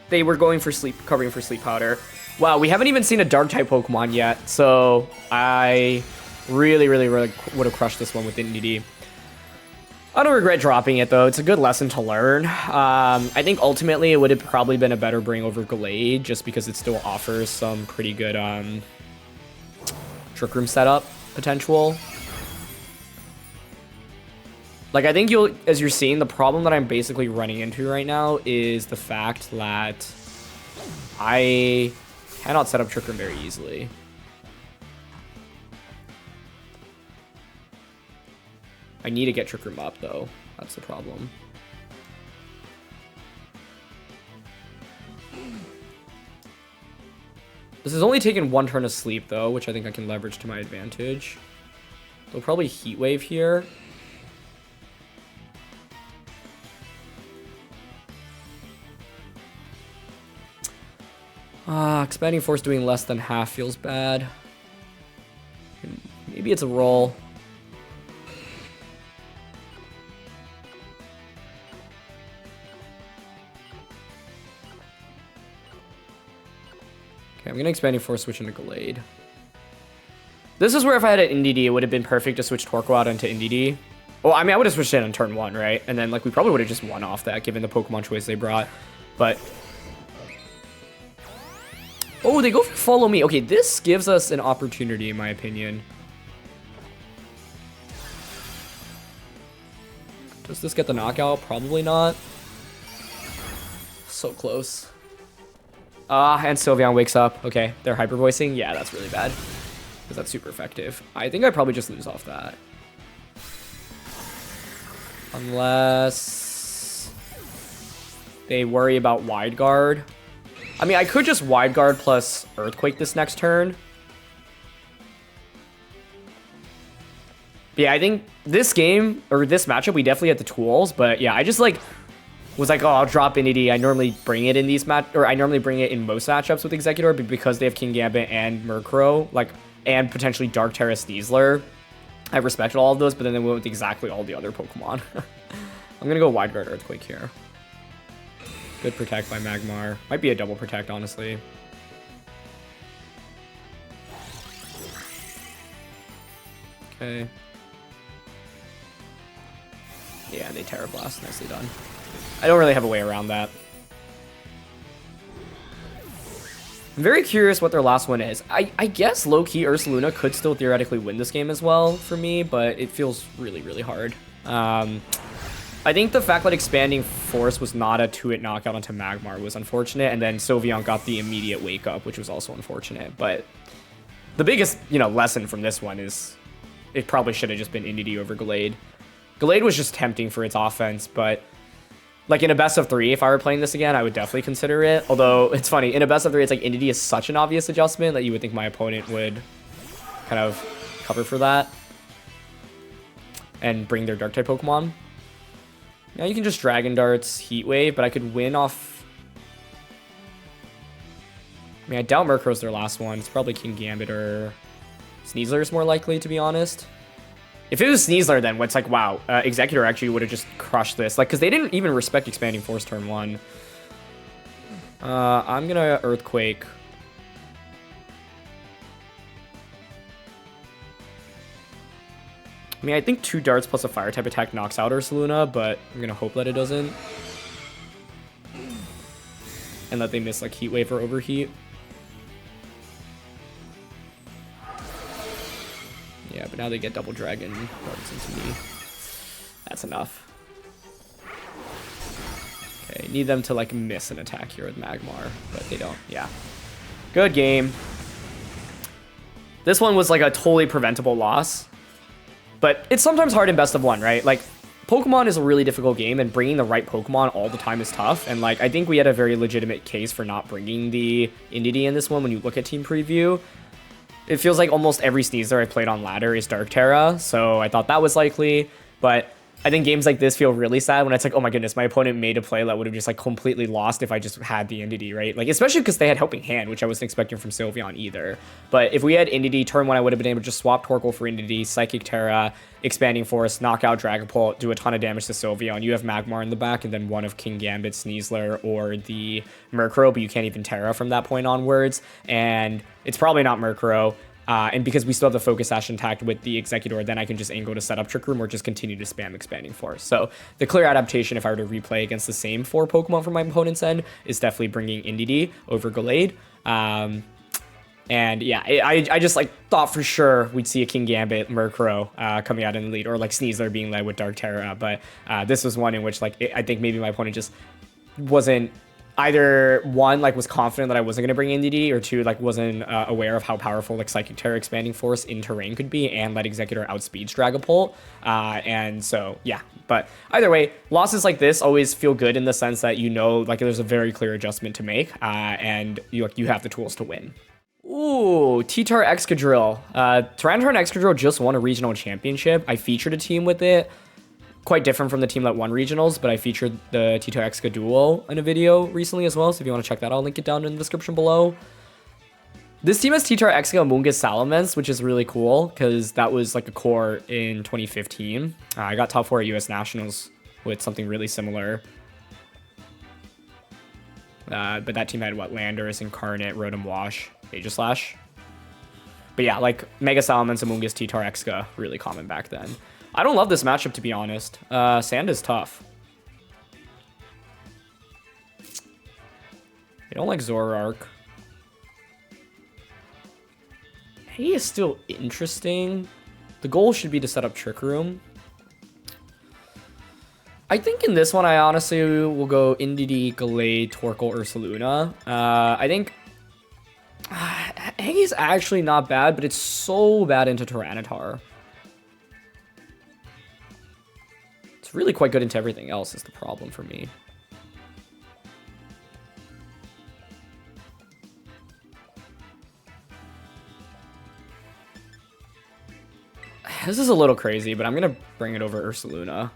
They were going for covering for Sleep Powder. Wow, we haven't even seen a Dark-type Pokemon yet, so I really would have crushed this one with Indeedee. I don't regret dropping it, though. It's a good lesson to learn. I think ultimately it would have probably been a better bring over Gallade, just because it still offers some pretty good Trick Room setup potential. Like, I think as you're seeing, the problem that I'm basically running into right now is the fact that I cannot set up Trick Room very easily. I need to get Trick Room up, though. That's the problem. This has only taken one turn of sleep, though, which I think I can leverage to my advantage. They'll probably Heat Wave here. Expanding Force doing less than half feels bad. Maybe it's a roll. Okay, I'm gonna Expanding Force, switch into Gallade. This is where if I had an NDD, it would have been perfect to switch Torkoal out into NDD. Well, I mean, I would have switched it on turn 1, right? And then, like, we probably would have just won off that, given the Pokemon choice they brought. But... oh, they go for Follow Me. Okay, this gives us an opportunity, in my opinion. Does this get the knockout? Probably not. So close. And Sylveon wakes up. Okay, they're hyper voicing. Yeah, that's really bad. Because that's super effective. I think I probably just lose off that. Unless they worry about Wide Guard. I mean, I could just Wide Guard plus Earthquake this next turn. But yeah, I think this game, or this matchup, we definitely had the tools. But yeah, I just like... was like, oh, I'll drop Inity. I normally bring it in these I normally bring it in most matchups with Exeggutor, but because they have King Gambit and Murkrow, like, and potentially Dark Terra Sneasler, I respected all of those, but then they went with exactly all the other Pokemon. I'm gonna go Wide Guard Earthquake here. Good Protect by Magmar. Might be a double Protect, honestly. Okay. Yeah, they Terra Blast. Nicely done. I don't really have a way around that. I'm very curious what their last one is. I guess low-key Ursaluna could still theoretically win this game as well for me, but it feels really, really hard. I think the fact that Expanding Force was not a 2-hit knockout onto Magmar was unfortunate, and then Sylveon got the immediate wake-up, which was also unfortunate. But the biggest, lesson from this one is it probably should have just been Indeedee over Gallade. Gallade was just tempting for its offense, but... like, in a best of 3, if I were playing this again, I would definitely consider it. Although, it's funny, in a best of 3, it's like Indeedee is such an obvious adjustment that you would think my opponent would kind of cover for that. And bring their Dark-type Pokemon. Now you can just Dragon Darts, Heat Wave, but I could win off... I mean, I doubt Murkrow's their last one. It's probably King Gambit or Sneasler's more likely, to be honest. If it was Sneasler, then it's like, wow, Exeggutor actually would have just crushed this. Like, because they didn't even respect Expanding Force turn 1. I'm going to Earthquake. I mean, I think 2 darts plus a Fire-type attack knocks out Ursaluna, but I'm going to hope that it doesn't. And that they miss, like, Heat Wave or Overheat. Yeah, but now they get Double Dragon darts into me. That's enough. Okay, need them to, like, miss an attack here with Magmar, but they don't. Yeah. Good game. This one was, like, a totally preventable loss. But it's sometimes hard in best of 1, right? Like, Pokemon is a really difficult game, and bringing the right Pokemon all the time is tough. And, like, I think we had a very legitimate case for not bringing the Indeedee in this one when you look at Team Preview. It feels like almost every Sneasler I played on ladder is Dark Terra, so I thought that was likely. But I think games like this feel really sad when it's like, oh my goodness, my opponent made a play that would have just like completely lost if I just had the Indeedee, right? Like, especially because they had Helping Hand, which I wasn't expecting from Sylveon either. But if we had Indeedee turn 1, I would have been able to just swap Torkoal for Indeedee, Psychic Tera, Expanding Force, knock out Dragapult, do a ton of damage to Sylveon. You have Magmar in the back, and then one of King Gambit, Sneasler, or the Murkrow, but you can't even Terra from that point onwards. And it's probably not Murkrow. And because we still have the Focus Sash intact with the Exeggutor, then I can just angle to set up Trick Room or just continue to spam Expanding Force. So the clear adaptation, if I were to replay against the same 4 Pokemon from my opponent's end, is definitely bringing Indeedee over Gallade. And yeah, I just like thought for sure we'd see a King Gambit Murkrow coming out in the lead, or like Sneasler being led with Dark Terra. But this was one in which like I think maybe my opponent just wasn't either one, like was confident that I wasn't going to bring NDD, or two, like wasn't aware of how powerful like Psychic Tera Expanding Force in terrain could be, and let Exeggutor outspeed Dragapult. And so yeah, but either way, losses like this always feel good in the sense that you know like there's a very clear adjustment to make, and you have the tools to win. Ooh, T-Tar Excadrill. Tyranitar and Excadrill just won a regional championship. I featured a team with it. Quite different from the team that won regionals, but I featured the T-Tar Exca duo in a video recently as well, so if you want to check that out, I'll link it down in the description below. This team has T-Tar Exca Amoonguss Salamence, which is really cool, because that was like a core in 2015. I got top 4 at US Nationals with something really similar. But that team had, what, Landorus, Incarnate, Rotom Wash, Aegislash. But yeah, like, Mega Salamence, Amoonguss, T-Tar Exca, really common back then. I don't love this matchup, to be honest. Sand is tough. I don't like Zoroark. He is still interesting. The goal should be to set up Trick Room. I think in this one, I honestly will go Indeedee, Gallade, Torkoal, Ursaluna. I think Haggie's actually not bad, but it's so bad into Tyranitar. It's really quite good into everything else is the problem for me. This is a little crazy, but I'm going to bring it over Ursaluna.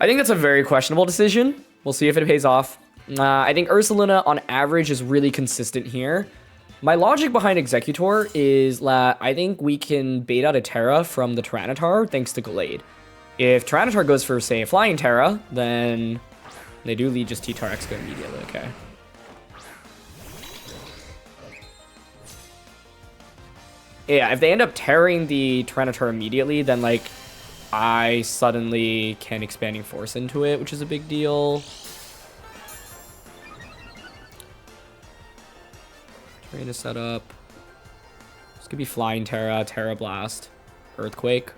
I think that's a very questionable decision. We'll see if it pays off. I think Ursaluna, on average, is really consistent here. My logic behind Exeggutor is that I think we can bait out a Tera from the Tyranitar thanks to Gallade. If Tyranitar goes for, say, Flying Tera, then they do lead just T-Tar Exca immediately, okay. Yeah, if they end up tearing the Tyranitar immediately, then, like, I suddenly can Expanding Force into it, which is a big deal. Terrain is set up. This could be Flying Tera, Terra Blast, Earthquake.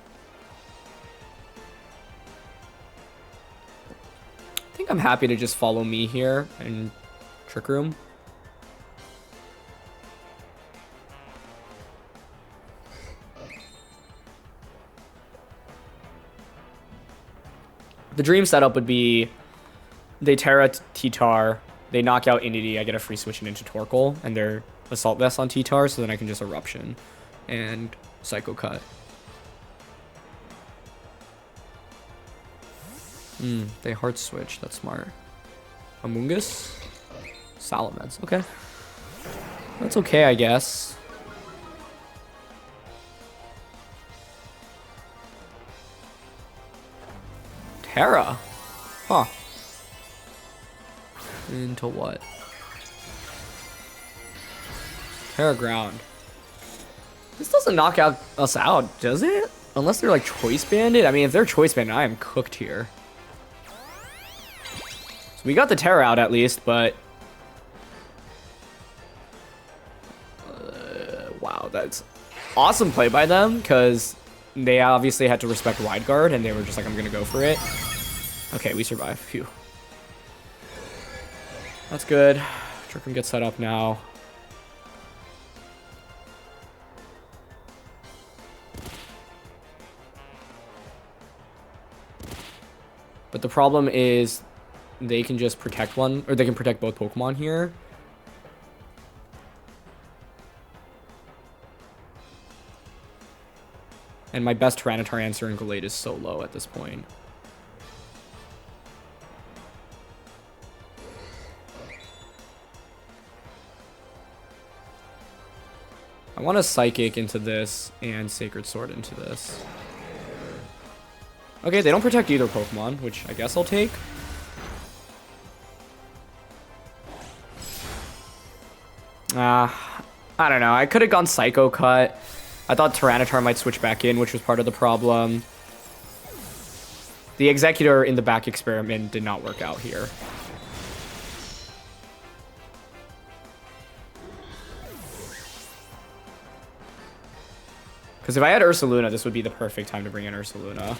I think I'm happy to just follow me here and Trick Room. The dream setup would be they Terra T-Tar, they knock out Indeedee, I get a free switch into Torkoal, and they're Assault Vest on T-Tar, so then I can just Eruption and Psycho Cut. They hard switch, that's smart. Amoonguss? Salamence, okay. That's okay, I guess. Terra? Huh. Into what? Terra Ground. This doesn't knock us out, does it? Unless they're like Choice Banded. I mean, if they're Choice Banded, I am cooked here. So we got the Terra out at least, but... wow, that's awesome play by them, because they obviously had to respect Wide Guard, and they were just like, I'm going to go for it. Okay, we survived. Phew. That's good. Trick Room gets set up now. But the problem is they can just protect one, or they can protect both Pokemon here. And my best Tyranitar answer in Gallade is so low at this point. I want to Psychic into this and Sacred Sword into this. Okay, they don't protect either Pokemon, which I guess I'll take. I don't know. I could have gone Psycho Cut. I thought Tyranitar might switch back in, which was part of the problem. The Exeggutor in the back experiment did not work out here. Because if I had Ursaluna, this would be the perfect time to bring in Ursaluna.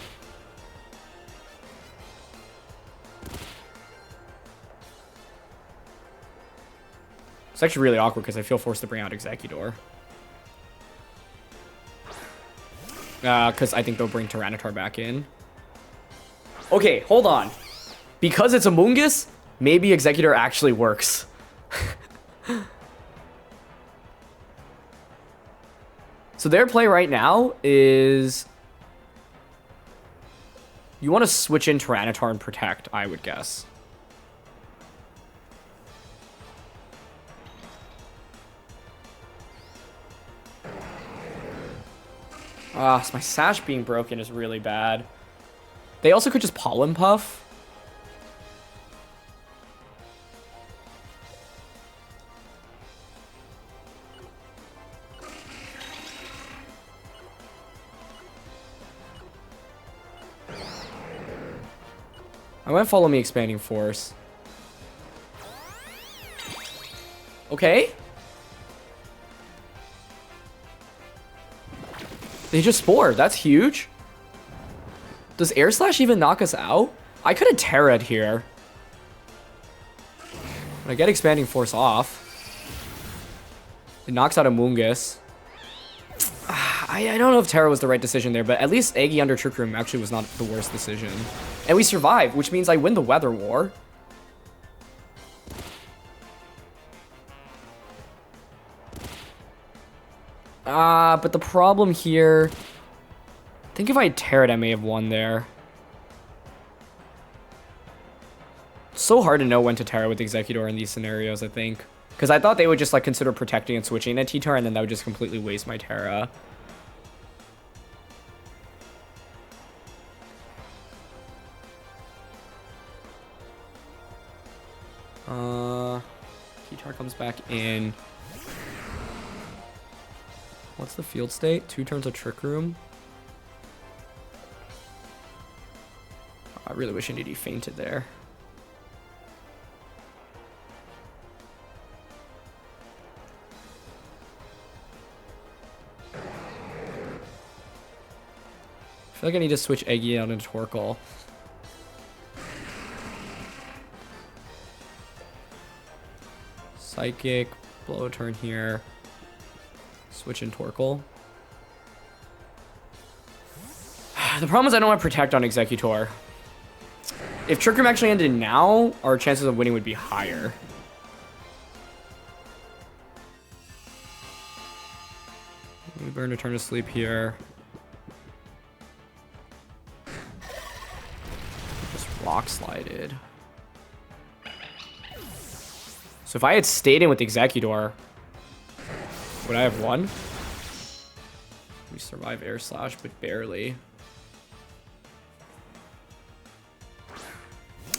It's actually really awkward because I feel forced to bring out Exeggutor. Because I think they'll bring Tyranitar back in. Okay, hold on. Because it's Amoonguss, maybe Exeggutor actually works. So their play right now is... You want to switch in Tyranitar and Protect, I would guess. So my Sash being broken is really bad. They also could just Pollen Puff. I went Follow Me Expanding Force. Okay. They just Spore. That's huge. Does Air Slash even knock us out? I could have Terra'd here. But I get Expanding Force off. It knocks out Amoonguss. I don't know if Terra was the right decision there, but at least Eggy under Trick Room actually was not the worst decision. And we survive, which means I win the Weather War. But the problem here... I think if I had Terra'd, I may have won there. It's so hard to know when to Terra with Exeggutor in these scenarios, I think. Because I thought they would just like consider protecting and switching at T-Tar, and then that would just completely waste my Terra. T-Tar comes back in. What's the field state? 2 turns of Trick Room. I really wish Indeedee fainted there. I feel like I need to switch Eggy out into Torkoal. Psychic, blow a turn here. Switch in Torkoal. The problem is I don't have Protect on Exeggutor. If Trick Room actually ended now, our chances of winning would be higher. We burn a turn to sleep here. Just Rock Slided. So if I had stayed in with Exeggutor, would I have won? We survive Air Slash, but barely.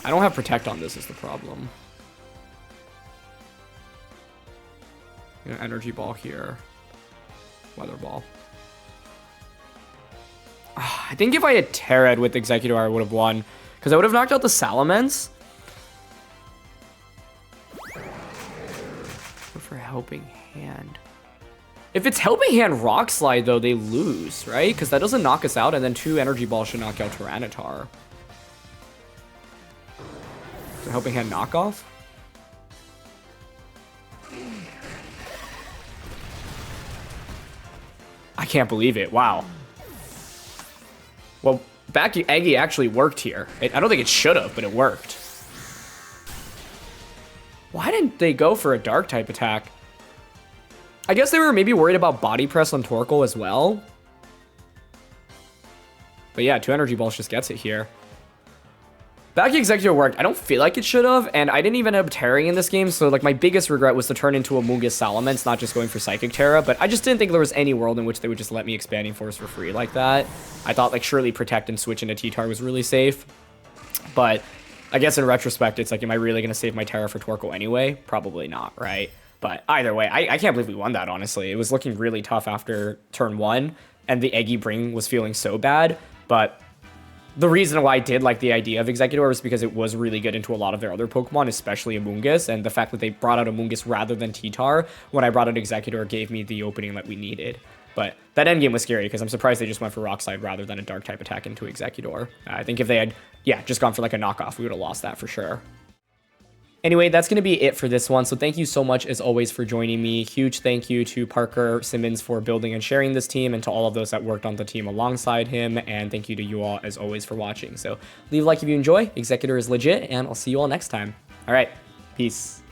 I don't have Protect on this is the problem. You know, Energy Ball here. Weather Ball. I think if I had Terra'd with Exeggutor, I would have won. Because I would have knocked out the Salamence. But for Helping Hand. If it's Helping Hand Rock Slide, though, they lose, right? Because that doesn't knock us out, and then 2 Energy Balls should knock out Tyranitar. So Helping Hand knockoff? I can't believe it. Wow. Well, Eggy actually worked here. I don't think it should have, but it worked. Why didn't they go for a Dark-type attack? I guess they were maybe worried about Body Press on Torkoal as well. But yeah, 2 Energy Balls just gets it here. Back Exeggutor worked. I don't feel like it should have, and I didn't even end up tearing in this game, so like my biggest regret was to turn into a Amoonguss Salamence, not just going for Psychic Tera, but I just didn't think there was any world in which they would just let me Expanding Force for free like that. I thought like surely Protect and switch into T-Tar was really safe, but I guess in retrospect, it's like, am I really going to save my Tera for Torkoal anyway? Probably not, right? But either way, I can't believe we won that, honestly. It was looking really tough after turn 1, and the Eggy Bring was feeling so bad, but the reason why I did like the idea of Exeggutor was because it was really good into a lot of their other Pokemon, especially Amoonguss, and the fact that they brought out Amoonguss rather than T-Tar when I brought out Exeggutor gave me the opening that we needed. But that endgame was scary because I'm surprised they just went for Rock Slide rather than a Dark type attack into Exeggutor. I think if they had, yeah, just gone for like a knockoff, we would have lost that for sure. Anyway, that's going to be it for this one. So thank you so much, as always, for joining me. Huge thank you to Parker Simmons for building and sharing this team, and to all of those that worked on the team alongside him. And thank you to you all, as always, for watching. So leave a like if you enjoy. Exeggutor is legit, and I'll see you all next time. All right, peace.